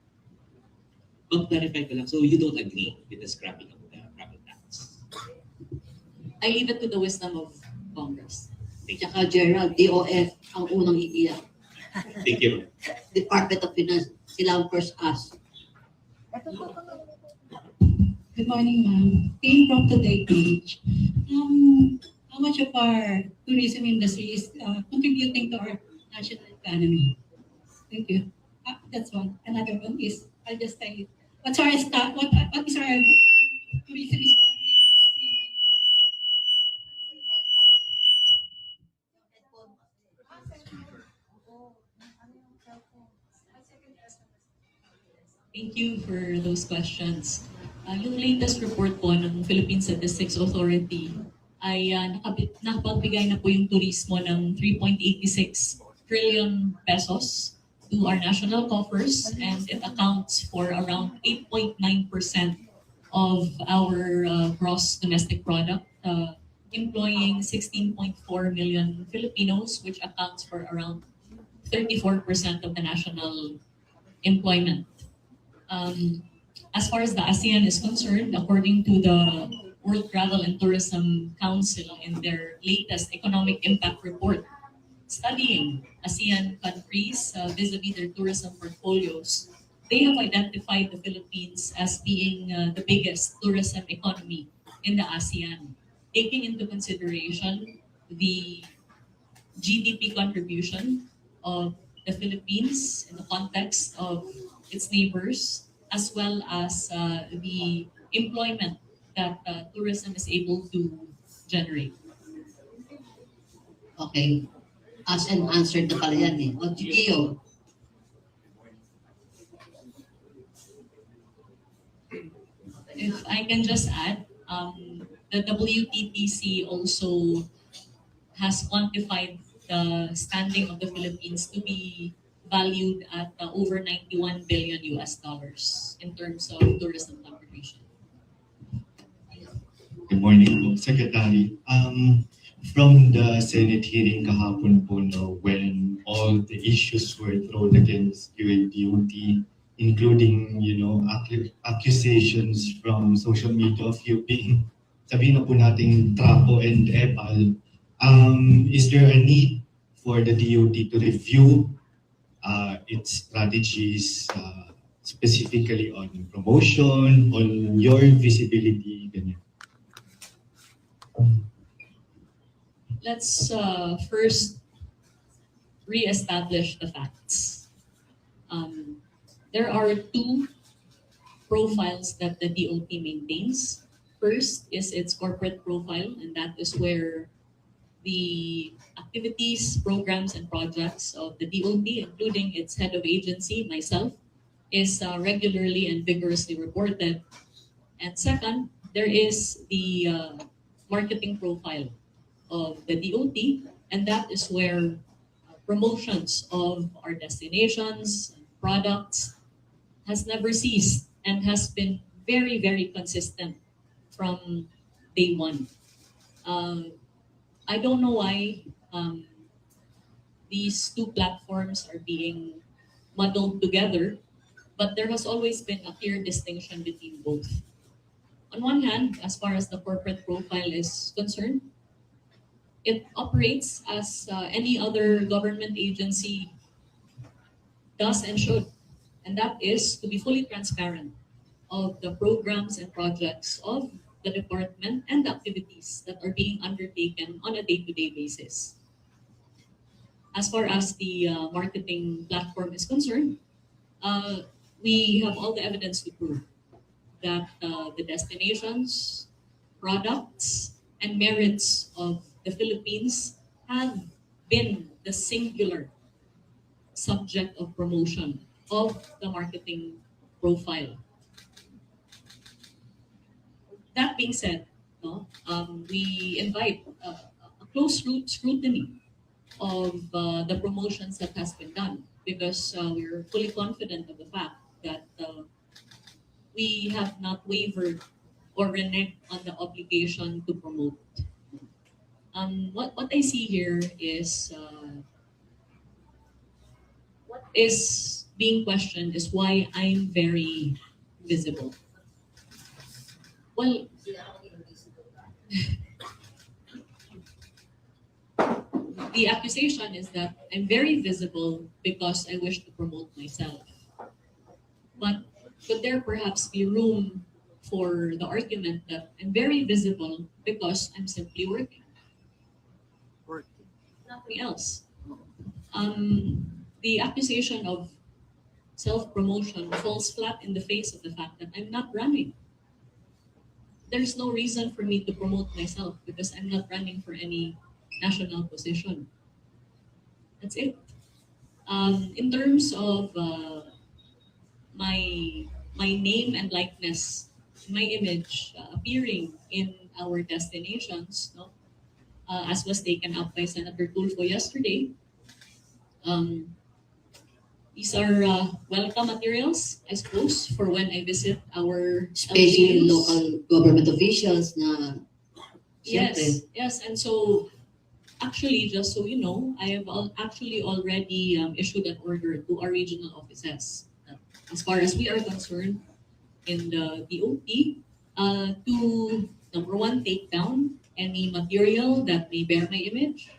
Mag-clarify ko lang, so you don't agree with the scrapping of the travel tax? I leave it to the wisdom of Congress. Tsaka Gerald, DOF ang unang iiyak. Thank you. Department of Finance, sila ang first ask. Good morning, ma'am. Team from Today Page. How much of our tourism industry is contributing to our national economy? Thank you. That's one. Another one is, I'll just say, what is our tourism strategy right now? Thank you for those questions. Yung latest report po ng Philippine Statistics Authority ay nakapagbigay na po yung turismo ng 3.86 trillion pesos to our national coffers, and it accounts for around 8.9% of our gross domestic product, employing 16.4 million Filipinos, which accounts for around 34% of the national employment. As far as the ASEAN is concerned, according to the World Travel and Tourism Council in their latest economic impact report, studying ASEAN countries vis-a-vis their tourism portfolios, they have identified the Philippines as being the biggest tourism economy in the ASEAN, taking into consideration the GDP contribution of the Philippines in the context of its neighbors, as well as the employment that tourism is able to generate. Okay. Ask and answer na pala yan eh. O, Gio, If I can just add, the WTTC also has quantified the standing of the Philippines to be valued at over 91 billion US dollars in terms of tourism contribution. Good morning po, Secretary. From the Senate hearing kahapon po, no, when all the issues were thrown against UADUT, including, accusations from social media of you being, sabihin na po natin, trapo and epal, is there a need for the DOT to review its strategies, specifically on promotion, on your visibility, ganyan? Let's first re-establish the facts. There are two profiles that the DOT maintains. First is its corporate profile, and that is where the activities, programs, and projects of the DOT, including its head of agency, myself, is regularly and vigorously reported. And second, there is the marketing profile of the DOT, and that is where promotions of our destinations, products, has never ceased and has been very, very consistent from day one. I don't know why these two platforms are being muddled together, but there has always been a clear distinction between both. On one hand, as far as the corporate profile is concerned, it operates as any other government agency does and should, and that is to be fully transparent of the programs and projects of the department and the activities that are being undertaken on a day-to-day basis. As far as the marketing platform is concerned, we have all the evidence to prove that the destinations, products, and merits of the Philippines have been the singular subject of promotion of the marketing profile. That being said, we invite a close scrutiny of the promotions that has been done, because we're fully confident of the fact that we have not wavered or reneged on the obligation to promote. What I see here is what is being questioned is why I'm very visible. Well, the accusation is that I'm very visible because I wish to promote myself. But could there perhaps be room for the argument that I'm very visible because I'm simply working? Nothing else. The accusation of self-promotion falls flat in the face of the fact that I'm not running. There's no reason for me to promote myself because I'm not running for any national position. That's it. In terms of my my name and likeness, my image appearing in our destinations, no, as was taken up by Senator Tulfo yesterday. Um, these are welcome materials, I suppose, for when I visit our Especially LGUs. local government officials na Yes, siyempre, yes, and so actually, just so you know, I have actually already issued an order to our regional offices. As far as we are concerned, in the DOT, to number one, take down any material that may bear my image.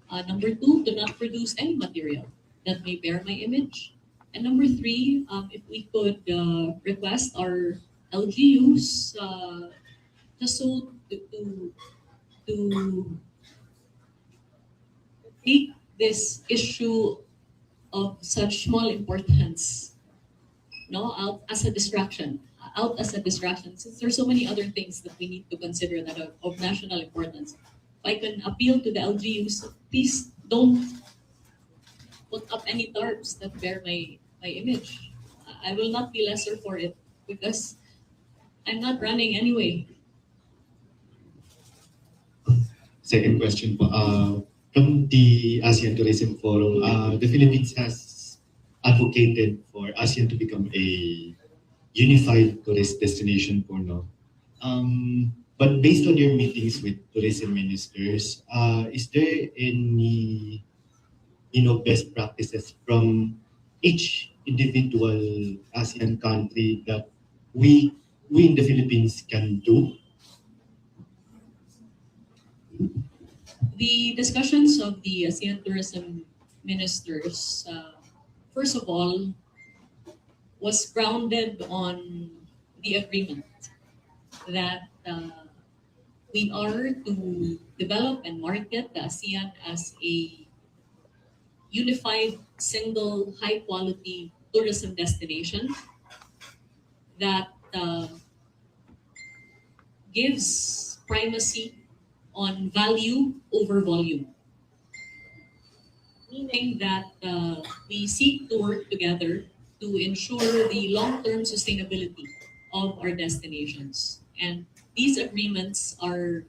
Number two, to not produce any material that may bear my image. And number three, if we could request our LGUs just so to take this issue of such small importance, no, out as a distraction, since there's so many other things that we need to consider that are of national importance. If I can appeal to the LGUs, please don't put up any tarps that bear my image. I will not be lesser for it because I'm not running anyway. Second question po, from the ASEAN Tourism Forum, the Philippines has advocated for ASEAN to become a unified tourist destination po, no? But based on your meetings with tourism ministers, is there any, best practices from each individual ASEAN country that we in the Philippines can do? The discussions of the ASEAN tourism ministers, first of all, was grounded on the agreement that we are to develop and market the ASEAN as a unified, single, high quality tourism destination that gives primacy on value over volume. Meaning that we seek to work together to ensure the long-term sustainability of our destinations. And these agreements are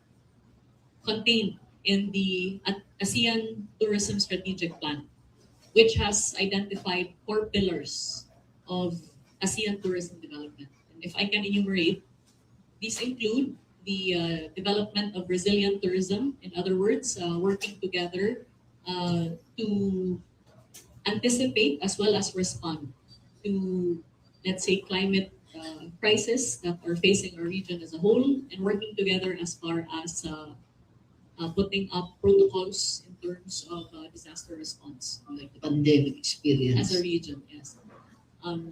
contained in the ASEAN Tourism Strategic Plan, which has identified core pillars of ASEAN tourism development. And if I can enumerate, these include the development of resilient tourism, in other words, working together to anticipate as well as respond to, let's say, climate crisis that are facing our region as a whole, and working together as far as putting up protocols in terms of disaster response like the pandemic experience. as a region. Yes.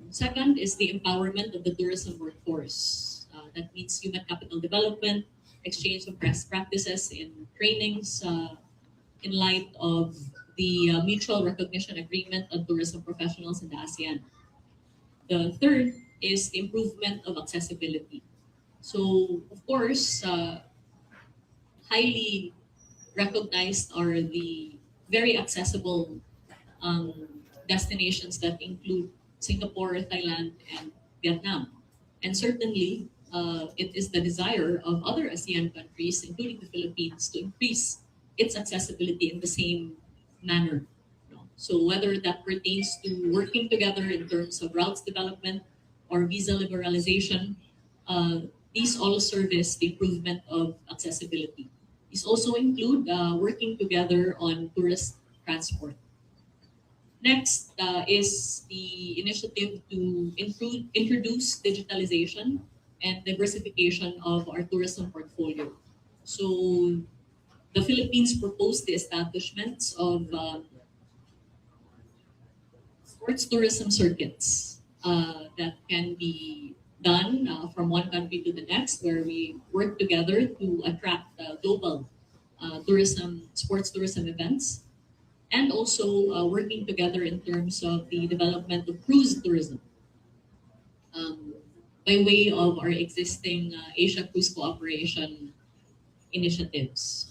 Second is the empowerment of the tourism workforce. That means human capital development, exchange of best practices in trainings in light of the mutual recognition agreement on tourism professionals in the ASEAN. The third is the improvement of accessibility. So, of course, highly recognized are the very accessible um, destinations that include Singapore, Thailand, and Vietnam. And certainly, it is the desire of other ASEAN countries, including the Philippines, to increase its accessibility in the same manner. So whether that pertains to working together in terms of routes development or visa liberalization, these all service the improvement of accessibility. These also include working together on tourist transport. Next is the initiative to introduce digitalization and diversification of our tourism portfolio. So the Philippines proposed the establishment of sports tourism circuits that can be done from one country to the next, where we work together to attract global sports tourism events, and also working together in terms of the development of cruise tourism um, by way of our existing Asia Cruise Cooperation initiatives.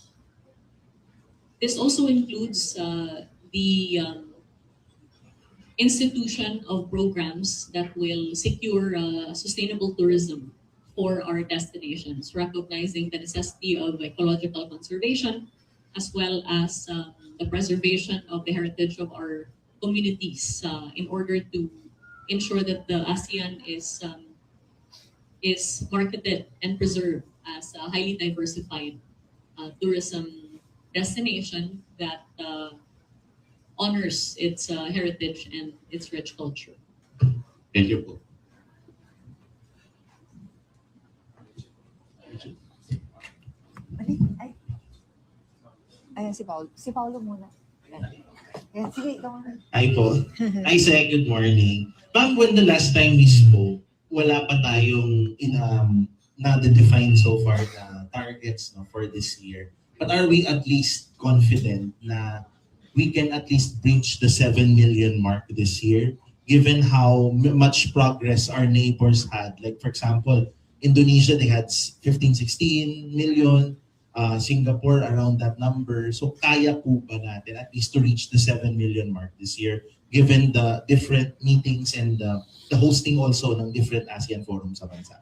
This also includes the institution of programs that will secure sustainable tourism for our destinations, recognizing the necessity of ecological conservation as well as the preservation of the heritage of our communities in order to ensure that the ASEAN is marketed and preserved as a highly diversified tourism destination that honors its heritage and its rich culture. Thank you po. Ay, ayan si Paolo. Si Paolo muna. Ayan, sige, ikaw muna. Hi po. Hi sir, good morning. Ma'am, when the last time we spoke, wala pa tayong na-define so far na targets no, for this year. But are we at least confident na we can at least breach the 7 million mark this year, given how much progress our neighbors had? Like for example, Indonesia, they had 15, 16 million, Singapore around that number. So kaya po ba natin at least to reach the 7 million mark this year, given the different meetings and the hosting also ng different ASEAN forums sa bansa?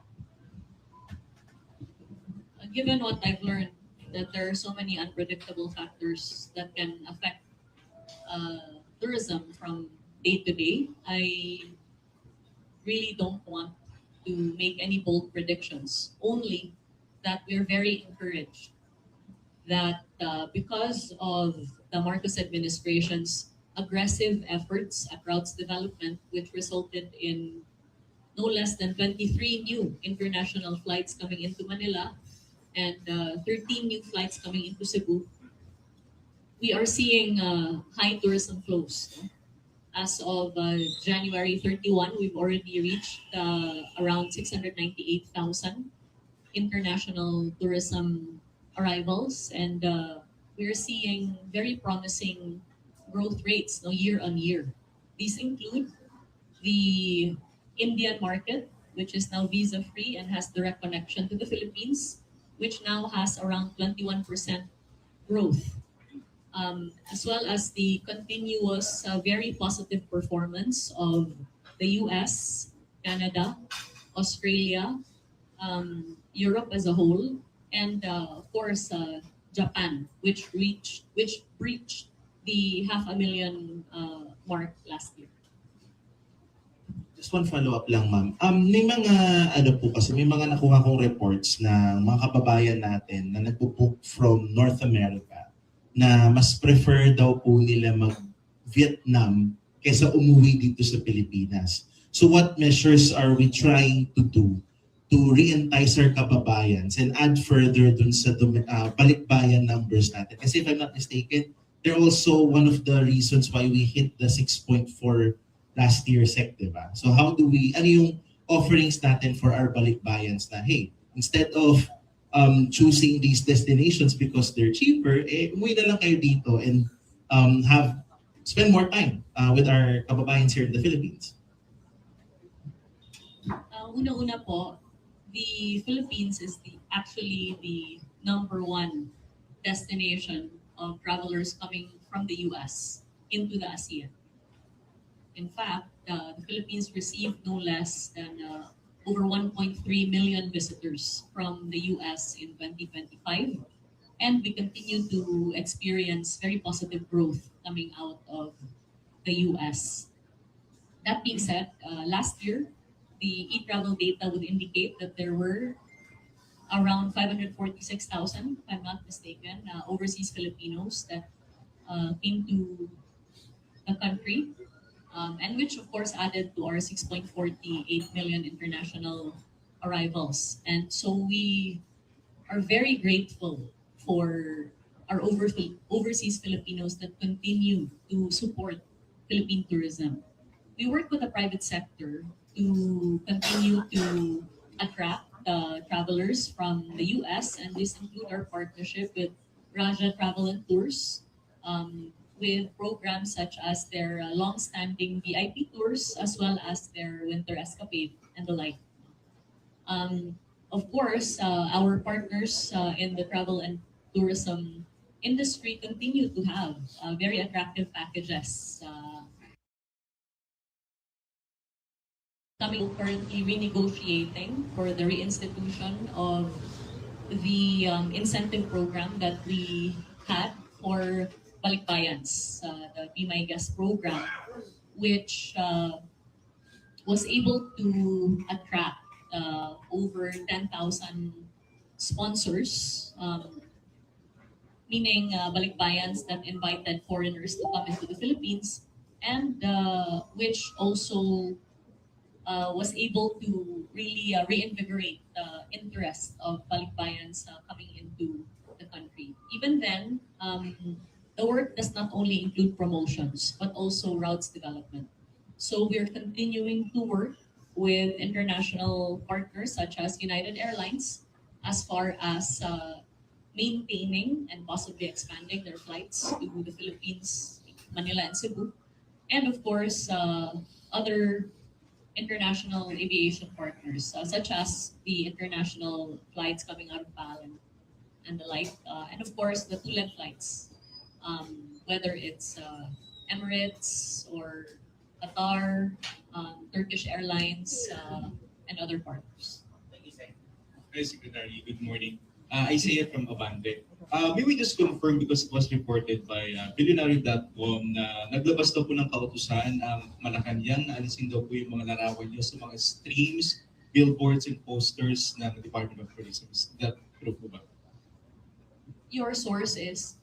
Given what I've learned, that there are so many unpredictable factors that can affect tourism from day to day, I really don't want to make any bold predictions. Only that we're very encouraged that because of the Marcos administration's aggressive efforts at routes development, which resulted in no less than 23 new international flights coming into Manila and 13 new flights coming into Cebu, we are seeing high tourism flows. As of January 31, we've already reached around 698,000 international tourism arrivals, and we're seeing very promising growth rates no, year on year. These include the Indian market, which is now visa free and has direct connection to the Philippines, which now has around 21% growth, as well as the continuous very positive performance of the US, Canada, Australia, Europe as a whole, and of course Japan, which breached the 500,000 mark last year. Just one follow-up lang, ma'am. May mga, ano po kasi, may mga nakuha kong reports na mga kababayan natin na nagpo-book from North America na mas prefer daw po nila mag-Vietnam kaysa umuwi dito sa Pilipinas. So what measures are we trying to do to re-entice our kababayans and add further dun sa balikbayan numbers natin? Kasi if I'm not mistaken, they're also one of the reasons why we hit the 6.4 last year SEC, diba? So how do we, ano yung offerings natin for our balikbayans na, hey, instead of choosing these destinations because they're cheaper, umuwi na lang kayo dito and spend more time with our kababayans here in the Philippines? Una-una po, the Philippines is actually the number one destination of travelers coming from the US into the ASEAN. In fact, the Philippines received no less than over 1.3 million visitors from the US in 2025. And we continue to experience very positive growth coming out of the US. That being said, last year, the e-travel data would indicate that there were around 546,000, if I'm not mistaken, overseas Filipinos that came to the country, and which of course added to our 6.48 million international arrivals. And so we are very grateful for our overseas Filipinos that continue to support Philippine tourism. We work with the private sector to continue to attract travelers from the US, and this include our partnership with Raja Travel and Tours, with programs such as their long-standing VIP tours as well as their winter escapade and the like. Um, of course, our partners in the travel and tourism industry continue to have very attractive packages. Coming currently renegotiating for the reinstitution of the incentive program that we had for Balikbayans, the Be My Guest program, which was able to attract over 10,000 sponsors, meaning Balikbayans that invited foreigners to come into the Philippines, and which also was able to really reinvigorate the interest of Balikbayans coming into the country. Even then, the work does not only include promotions, but also routes development. So we're continuing to work with international partners such as United Airlines as far as maintaining and possibly expanding their flights to the Philippines, Manila and Cebu. And of course, other international aviation partners, such as the international flights coming out of PAL and the like, and of course the TULED flights, whether it's Emirates or Qatar, Turkish Airlines, and other partners. Hi, Secretary. Good morning. Isaiah from Abante. May we just confirm because it was reported by billionaire.com na naglabas daw po ng kautusan ang Malacanang na alisin daw po yung mga larawan niyo sa mga streams, billboards, and posters ng Department of Tourism. Is that true po ba? Your source is?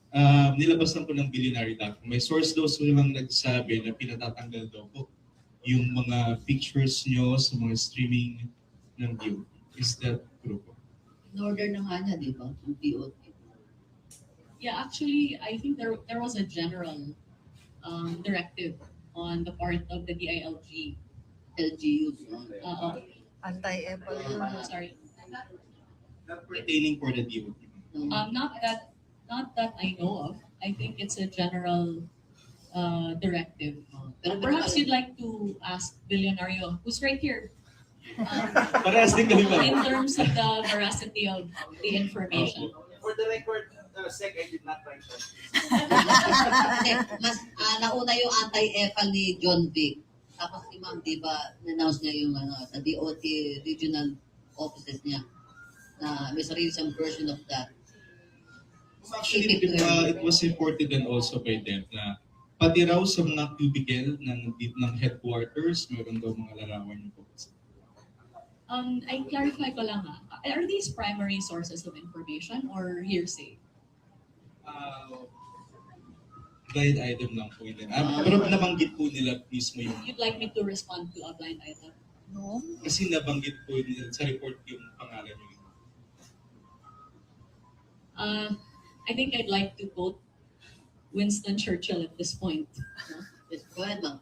Nilabas lang po ng billionaire.com. May source daw silang nagsabi na pinatatanggal daw po yung mga pictures niyo sa mga streaming ng view. Is that true po? In order na nga niya, di ba? Ang DOT. Yeah, actually, I think there was a general directive on the part of the DILG. LGUs. Anti-Apple yun. Sorry. Not pertaining for the DOT. Not that I know of. I think it's a general directive. Pero Perhaps you'd like to ask Billionario, who's right here, Parehas din kami ba? in terms of the veracity of the information. For the record, Sec, I did not write that. Hindi, mas nauna yung anti-EPAL ni John Vic. Tapos si Ma'am, di ba, na-announce niya yung sa DOT regional offices niya na may sarili siyang version of that. Actually, it was reported and also by them na pati raw sa mga cubicle ng headquarters, meron daw mga larawan yung po. I clarify ko lang are these primary sources of information or hearsay? Blind item lang po yun. Pero nabanggit po nila mismo yung, You'd like me to respond to a blind item? No? kasi nabanggit po nila sa report yung pangalan nyo. I think I'd like to quote Winston Churchill at this point, Yes, go ahead, Ma'am.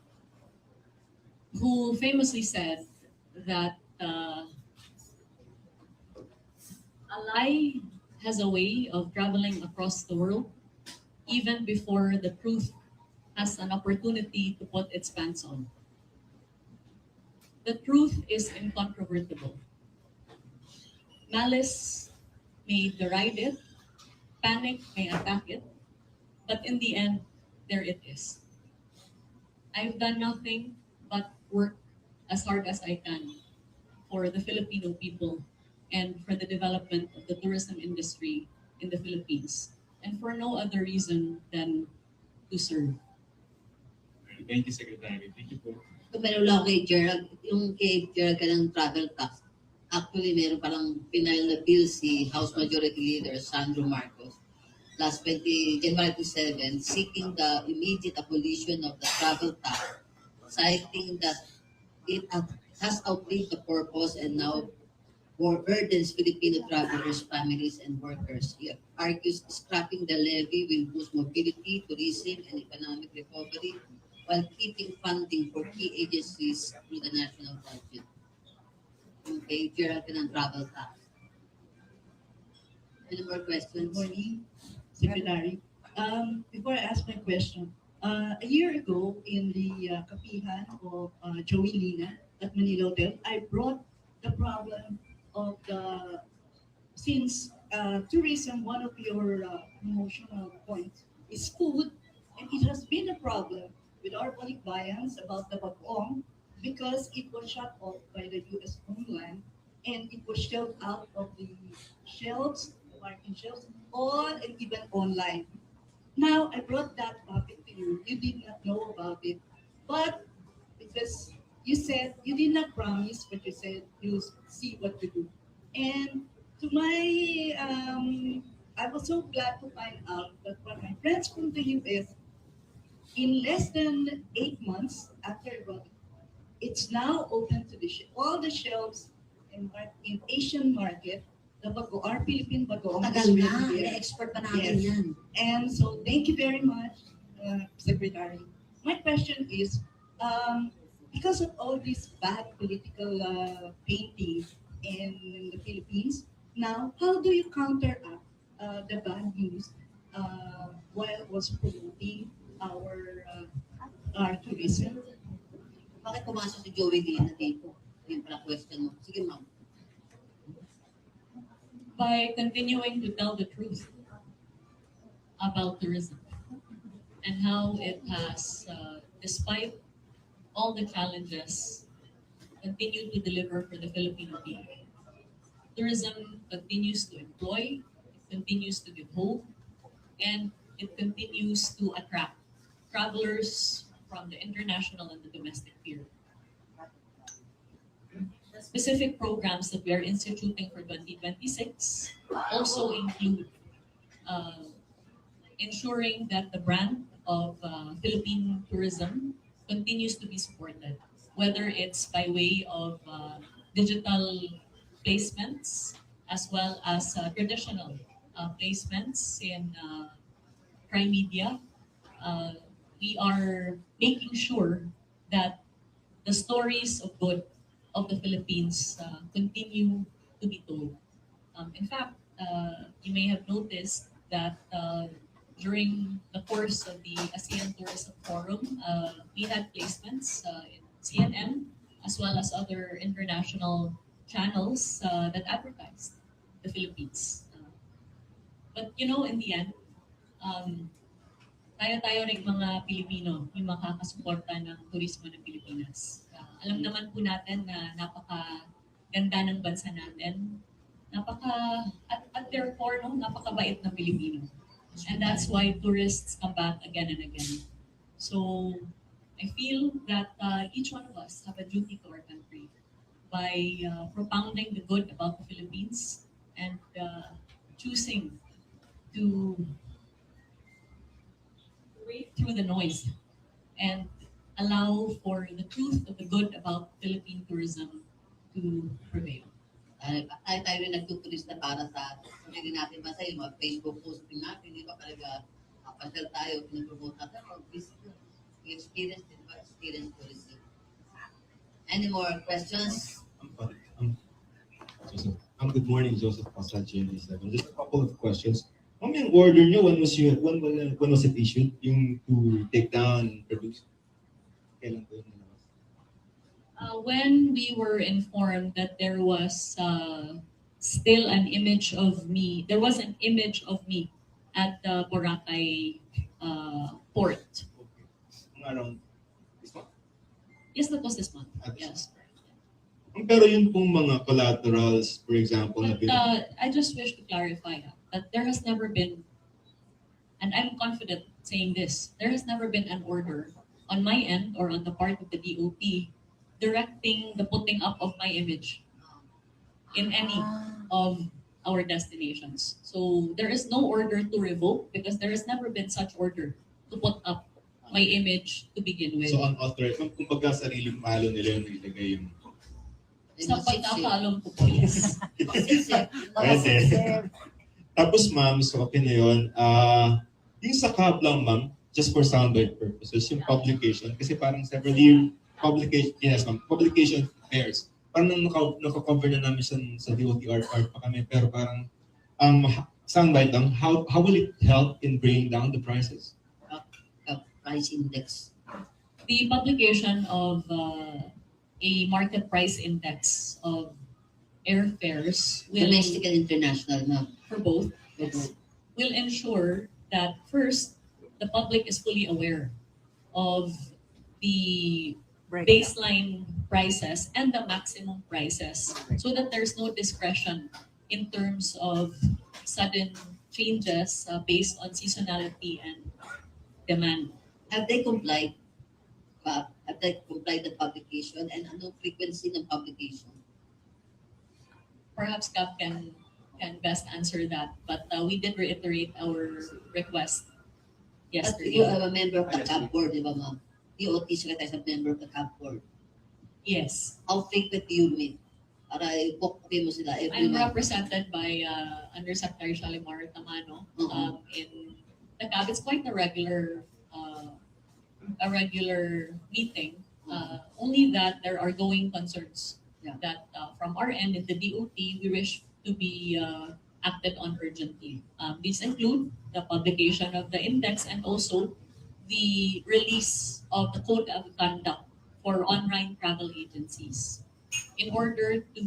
who famously said that a lie has a way of traveling across the world even before the truth has an opportunity to put its pants on. The truth is incontrovertible. Malice may deride it, panic may attack it, but in the end, there it is. I've done nothing but work as hard as I can for the Filipino people and for the development of the tourism industry in the Philippines, and for no other reason than to serve. Thank you, Secretary. Thank you po. Kung meron lang kay Gerald, yung kay Gerald ka ng travel tax, actually meron parang final na bill si House Majority Leader Sandro Marcos last January 27 seeking the immediate abolition of the travel tax, citing that it has outlived the purpose and now burdens Filipino travelers, families, and workers. He argues scrapping the levy will boost mobility, tourism, and economic recovery while keeping funding for key agencies through the national budget. Okay, Gerald ka ng travel tax. Any more Good questions? morning, Secretary. Before I ask my question, a year ago in the Kapihan of Joey Lina at Manila Hotel, I brought the problem of since tourism, one of your promotional points is food, and it has been a problem with our balikbayans about the bagoong because it was shut off by the U.S. homeland and it was shelved out of the shelves, the market shelves, all and even online. Now I brought that topic to you. You did not know about it, but because you said you did not promise, but you said you see what to do. And to my, I was so glad to find out that what my friends from the US, in less than 8 months after I brought it, it's now open to all the shelves in Asian market. The bago, our Philippine bagoong is Tagal na, really there. na-expert pa natin Yes. yan. And so thank you very much, Secretary. My question is, because of all this bad political painting in the Philippines, now how do you counteract the bad news while also promoting our tourism? Bakit pumasok si Joey Lina dito? Yung pala question mo. Sige, ma'am. By continuing to tell the truth about tourism and how it has, despite all the challenges, continued to deliver for the Filipino people. Tourism continues to employ, it continues to give hope, and it continues to attract travelers from the international and the domestic field. The specific programs that we are instituting for 2026 also include ensuring that the brand of Philippine tourism continues to be supported, whether it's by way of digital placements as well as traditional placements in prime media. We are making sure that the stories of good of the Philippines continue to be told. In fact, you may have noticed that during the course of the ASEAN Tourism Forum, we had placements in CNN as well as other international channels that advertised the Philippines. But you know, in the end, tayo-tayo rin mga Pilipino yung makakasuporta ng turismo ng Pilipinas. Alam naman po natin na napaka-ganda ng bansa natin. At their core, no, napakabait na Pilipino. And that's why tourists come back again and again. So I feel that each one of us have a duty to our country by propounding the good about the Philippines and choosing to wade through the noise and allow for the truth of the good about Philippine tourism to prevail. Tayo rin nagtuturista para sa sarili natin basta yung mga Facebook posting natin, di ba? Talaga, pasyal tayo, pinapromote natin, experience, di ba? Experience tourism. Any more questions? Joseph. Good morning, Joseph Pasad, GMA7. Just a couple of questions. Yung order nyo, when was it issued? Yung to take down, produce? Kailan po yun nilabas? When we were informed that there was still an image of me, there was an image of me at the Boracay port. Okay. Mga around this month? Yes, that was this month. At this Yes. Pero yun pong mga collaterals, for example, na But I just wish to clarify that there has never been, and I'm confident saying this, there has never been an order on my end or on the part of the DOT directing the putting up of my image in any of our destinations. So there is no order to revoke because there has never been such order to put up my image to begin with. So unauthorized, kumbaga sariling palo nila yung nilagay yung Sa pagkakaalam ko po, yes. Pwede. Tapos ma'am, so okay na yun. Yung sa CAB lang ma'am, just for soundbite purposes, yung publication, kasi parang several publication, yes ma'am, publication pairs. Parang naka-cover na namin sa DOTR part pa kami, pero parang soundbite lang, how will it help in bringing down the prices? Price index. The publication of a market price index of airfares will, Domestic and international, ma'am. for both, will ensure that first, the public is fully aware of the baseline prices and the maximum prices so that there's no discretion in terms of sudden changes based on seasonality and demand. Have they complied? Have they complied the publication and ano frequency ng publication? Perhaps Cap can best answer that, but we did reiterate our request But yesterday. you are a member of the CAB board, di ba ma'am? DOT secretary is a member of the CAB board. Yes, How frequent do you meet? Para i-book mo sila every I'm month. represented by Undersecretary Shalimar Tamano Mhm. in the CAB. It's quite a regular meeting. Only that there are going concerns Yeah. that from our end in the DOT we wish to be acted on urgently. These include the publication of the index and also the release of the code of conduct for online travel agencies in order to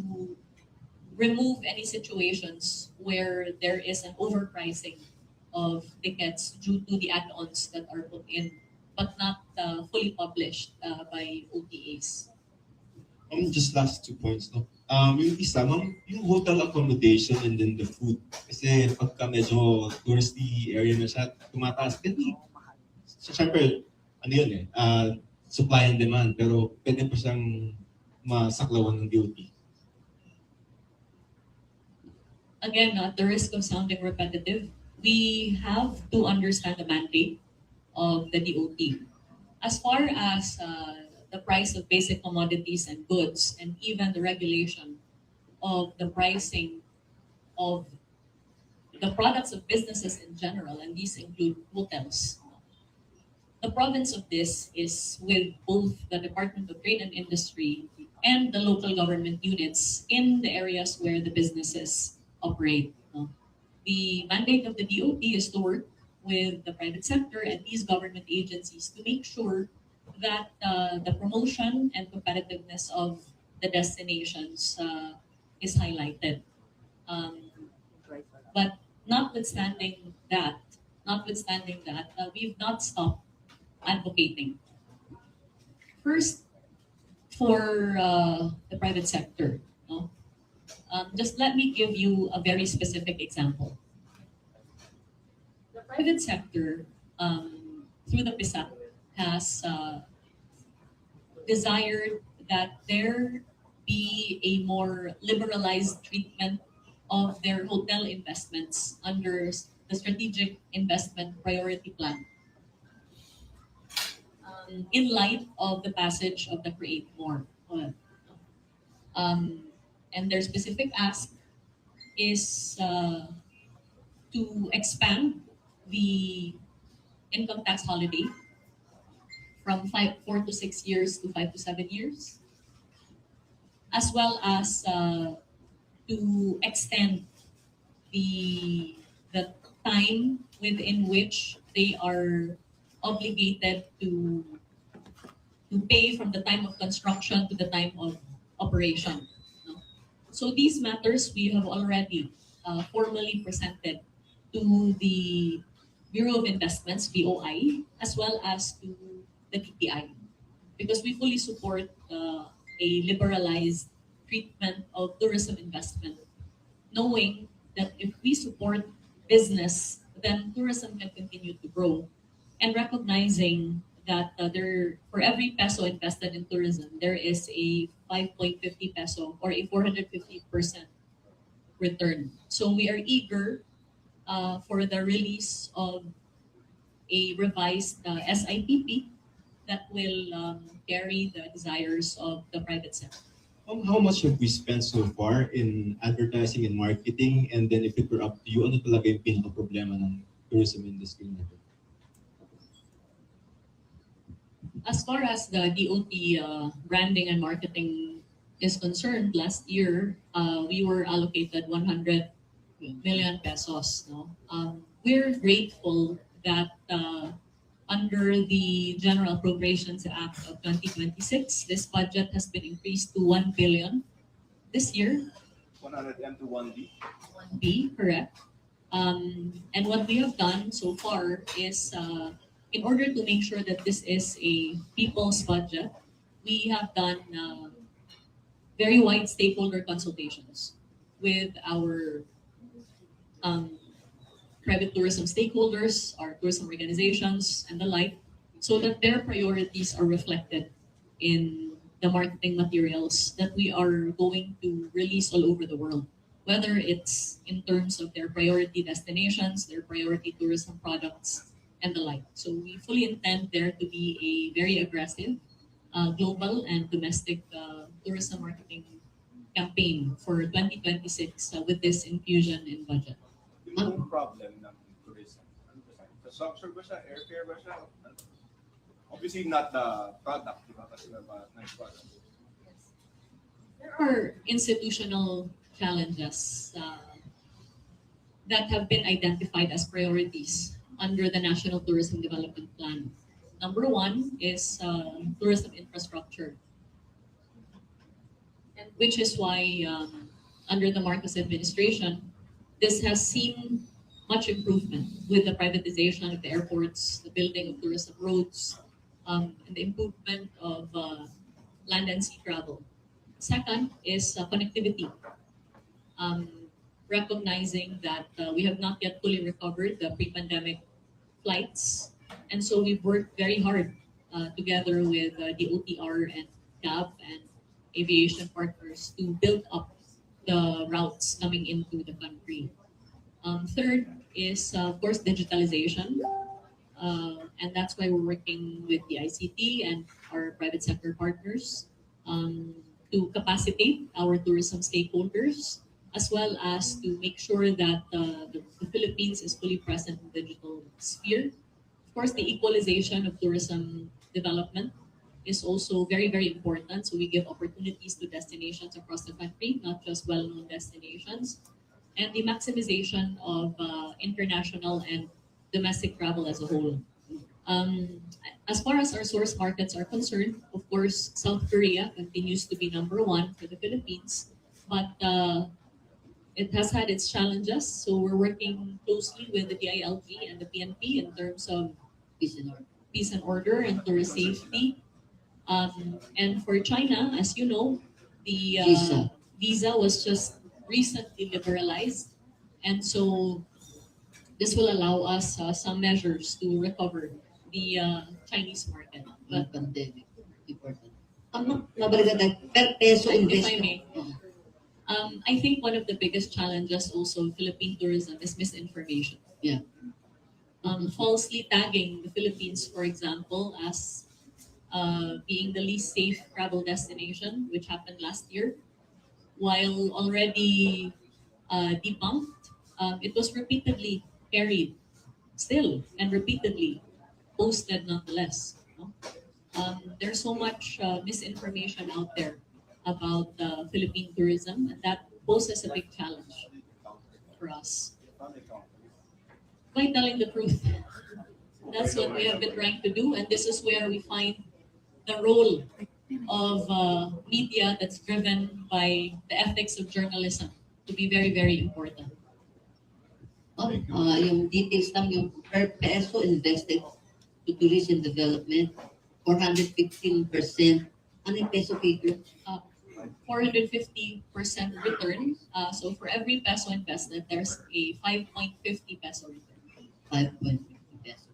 remove any situations where there is an overpricing of tickets due to the add-ons that are put in but not fully published by OTAs. Just last 2 points, no? Yung isa, ma'am, yung hotel accommodation and then the food. Kasi pagka medyo touristy area na siya, tumataas. Kasi, syempre, ano yun eh, supply and demand, pero pwede pa siyang masaklawan ng DOT. Again, at the risk of sounding repetitive, we have to understand the mandate of the DOT. As far as the price of basic commodities and goods, and even the regulation of the pricing of the products of businesses in general, and these include hotels. The province of this is with both the Department of Trade and Industry and the local government units in the areas where the businesses operate. No? The mandate of the DOT is to work with the private sector and these government agencies to make sure that the promotion and competitiveness of the destinations is highlighted. But notwithstanding that, we've not stopped advocating. First, for the private sector, no? Just let me give you a very specific example. The private sector, through the PISAC, has desired that there be a more liberalized treatment of their hotel investments under the Strategic Investment Priority Plan. In light of the passage of the Create More. And their specific ask is to expand the income tax holiday from 4 to 6 years to 5 to 7 years, as well as to extend the time within which they are obligated to pay from the time of construction to the time of operation. No? So these matters we have already formally presented to the Bureau of Investments, BOI, as well as to the DTI, because we fully support a liberalized treatment of tourism investment, knowing that if we support business, then tourism can continue to grow, and recognizing that for every peso invested in tourism, there is a 5.50 peso or a 450% return. So we are eager for the release of a revised SIPP that will carry the desires of the private sector. How much have we spent so far in advertising and marketing? And then if it were up to you, ano talaga yung pinaka-problema ng tourism industry natin? As far as the DOT branding and marketing is concerned, last year we were allocated 100 million pesos. No? We're grateful that under the General Appropriations Act of 2026, this budget has been increased to 1 billion this year. 100M to 1D. 1B, correct. And what we have done so far is, in order to make sure that this is a people's budget, we have done very wide stakeholder consultations with our private tourism stakeholders, our tourism organizations, and the like, so that their priorities are reflected in the marketing materials that we are going to release all over the world, whether it's in terms of their priority destinations, their priority tourism products, and the like. So we fully intend there to be a very aggressive global and domestic tourism marketing campaign for 2026 with this infusion in budget. Yung problem ng tourism. Ano ba siya? Infrastructure ba siya? Airfare ba siya? Obviously not the product, di ba? Kasi ba nice product. There are institutional challenges that have been identified as priorities under the National Tourism Development Plan. Number one is tourism infrastructure, and which is why under the Marcos administration, this has seen much improvement with the privatization of the airports, the building of tourism roads, and the improvement of land and sea travel. Second is connectivity. Recognizing that we have not yet fully recovered the pre-pandemic flights, and so we've worked very hard together with the OTR and CAB and aviation partners to build up the routes coming into the country. Third is, of course, digitalization. And that's why we're working with the ICT and our private sector partners to capacitate our tourism stakeholders, as well as to make sure that the Philippines is fully present in the digital sphere. Of course, the equalization of tourism development is also very, very important. So we give opportunities to destinations across the country, not just well-known destinations. And the maximization of international and domestic travel as a whole. As far as our source markets are concerned, of course, South Korea continues to be number one for the Philippines, but it has had its challenges. So we're working closely with the DILG and the PNP in terms of peace and order and tourist safety. And for China, as you know, the visa was just recently liberalized, and so this will allow us some measures to recover the Chinese market. But pandemic. Important. Mabalikan tayo, per peso if I investment. may, I think one of the biggest challenges also in Philippine tourism is misinformation. Yeah. Falsely tagging the Philippines, for example, as being the least safe travel destination, which happened last year, while already debunked, it was repeatedly carried still and repeatedly posted nonetheless. No? There's so much misinformation out there about Philippine tourism, and that poses a big challenge for us. By telling the truth. That's what we have been trying to do, and this is where we find the role of media that's driven by the ethics of journalism to be very, very important. Yung details lang, yung per peso invested to tourism development, 415%. Ano yung peso figure? 450% return. So for every peso invested, there's a 5.50 peso return. 5.50 peso.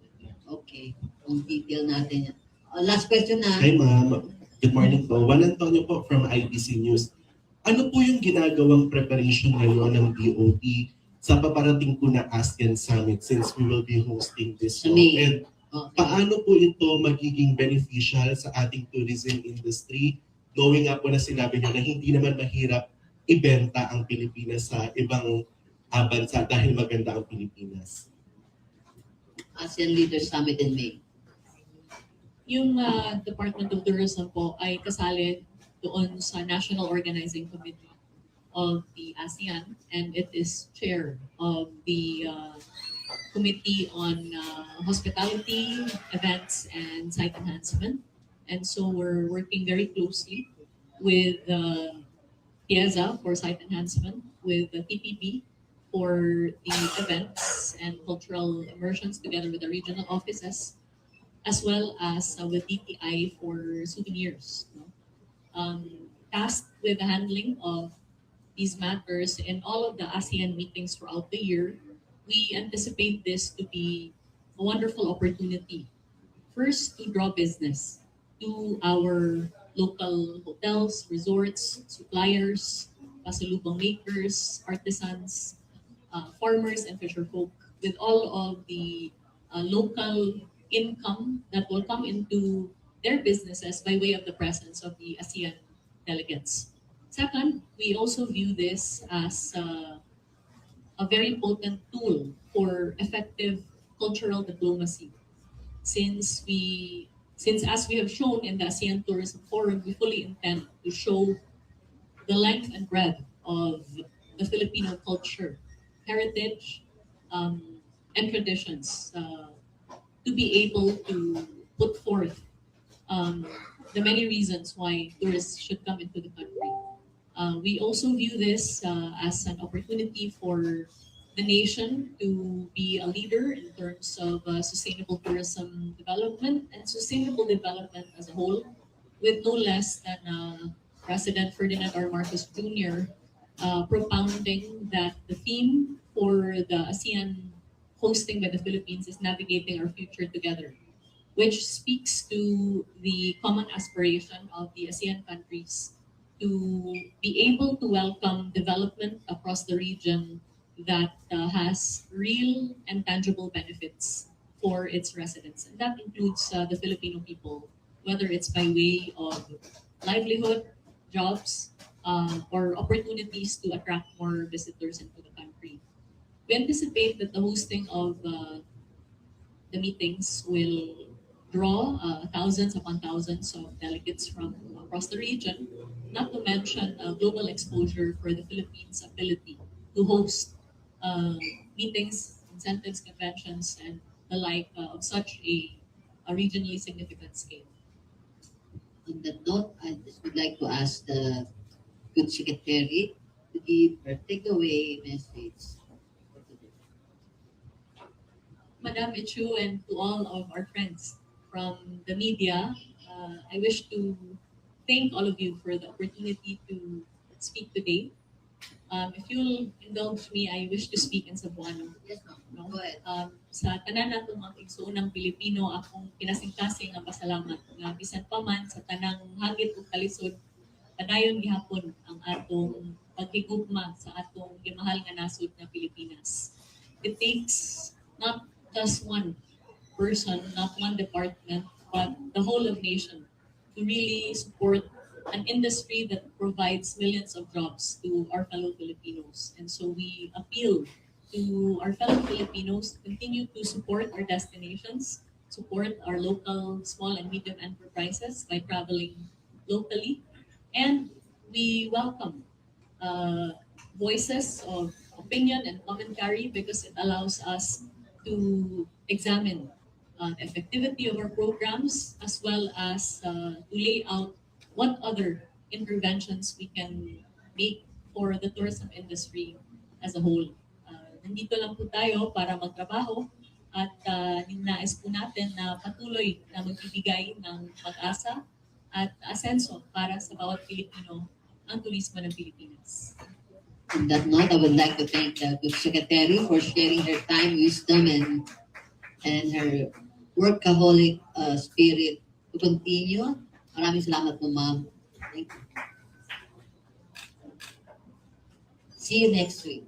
Okay. Ang detail natin yan. Last question na. Hi ma'am, good morning po. Juan Antonio po from IBC News. Ano po yung ginagawang preparation ngayon ng DOT sa paparating po na ASEAN Summit since we will be hosting this Sa po? May. And paano po ito magiging beneficial sa ating tourism industry? Knowing nga po na sinabi niyo na hindi naman mahirap ibenta ang Pilipinas sa ibang bansa dahil maganda ang Pilipinas. ASEAN Leaders Summit in May. Yung Department of Tourism po ay kasali doon sa National Organizing Committee of the ASEAN, and it is chair of the Committee on Hospitality, Events, and Site Enhancement. And so we're working very closely with PIEZA for Site Enhancement, with the TPP for the events and cultural immersions together with the regional offices, as well as with DTI for souvenirs. No? Tasked with the handling of these matters in all of the ASEAN meetings throughout the year, we anticipate this to be a wonderful opportunity. First, to draw business to our local hotels, resorts, suppliers, pasalubong makers, artisans, farmers, and fisher folk, with all of the local income that will come into their businesses by way of the presence of the ASEAN delegates. Second, we also view this as a very potent tool for effective cultural diplomacy, since as we have shown in the ASEAN Tourism Forum, we fully intend to show the length and breadth of the Filipino culture, heritage, and traditions, to be able to put forth the many reasons why tourists should come into the country. We also view this as an opportunity for the nation to be a leader in terms of sustainable tourism development and sustainable development as a whole, with no less than President Ferdinand R. Marcos Jr. Propounding that the theme for the ASEAN hosting by the Philippines is navigating our future together, which speaks to the common aspiration of the ASEAN countries to be able to welcome development across the region that has real and tangible benefits for its residents. And that includes the Filipino people, whether it's by way of livelihood, jobs, or opportunities to attract more visitors into the country. We anticipate that the hosting of the meetings will draw thousands upon thousands of delegates from across the region, not to mention global exposure for the Philippines' ability to host meetings, incentives, conventions, and the like of such a regionally significant scale. On that note, I just would like to ask the good secretary to give her takeaway message for today. Madam Ichu, and to all of our friends from the media, I wish to thank all of you for the opportunity to speak today. If you'll indulge me, I wish to speak in Cebuano. Yes, ma'am. No? Go ahead. Sa tanan natong mga igsoonang Pilipino, akong kinasing-kasing nga pasalamat nga bisan pa man sa tanang hagit ug kalisod, padayon gihapon ang atong paghigugma sa atong gimahal nga nasod nga Pilipinas. It takes not just one person, not one department, but the whole of nation to really support an industry that provides millions of jobs to our fellow Filipinos. And so we appeal to our fellow Filipinos to continue to support our destinations, support our local small and medium enterprises by traveling locally. And we welcome voices of opinion and commentary because it allows us to examine the effectivity of our programs, as well as to lay out what other interventions we can make for the tourism industry as a whole. Nandito lang po tayo para magtrabaho at ninais po natin na patuloy na magbibigay ng pag-asa at asenso para sa bawat Pilipino ang turismo ng Pilipinas. On that note, I would like to thank the good secretary for sharing her time, wisdom, and her workaholic spirit to continue. Maraming salamat po, ma'am. Thank you. See you next week.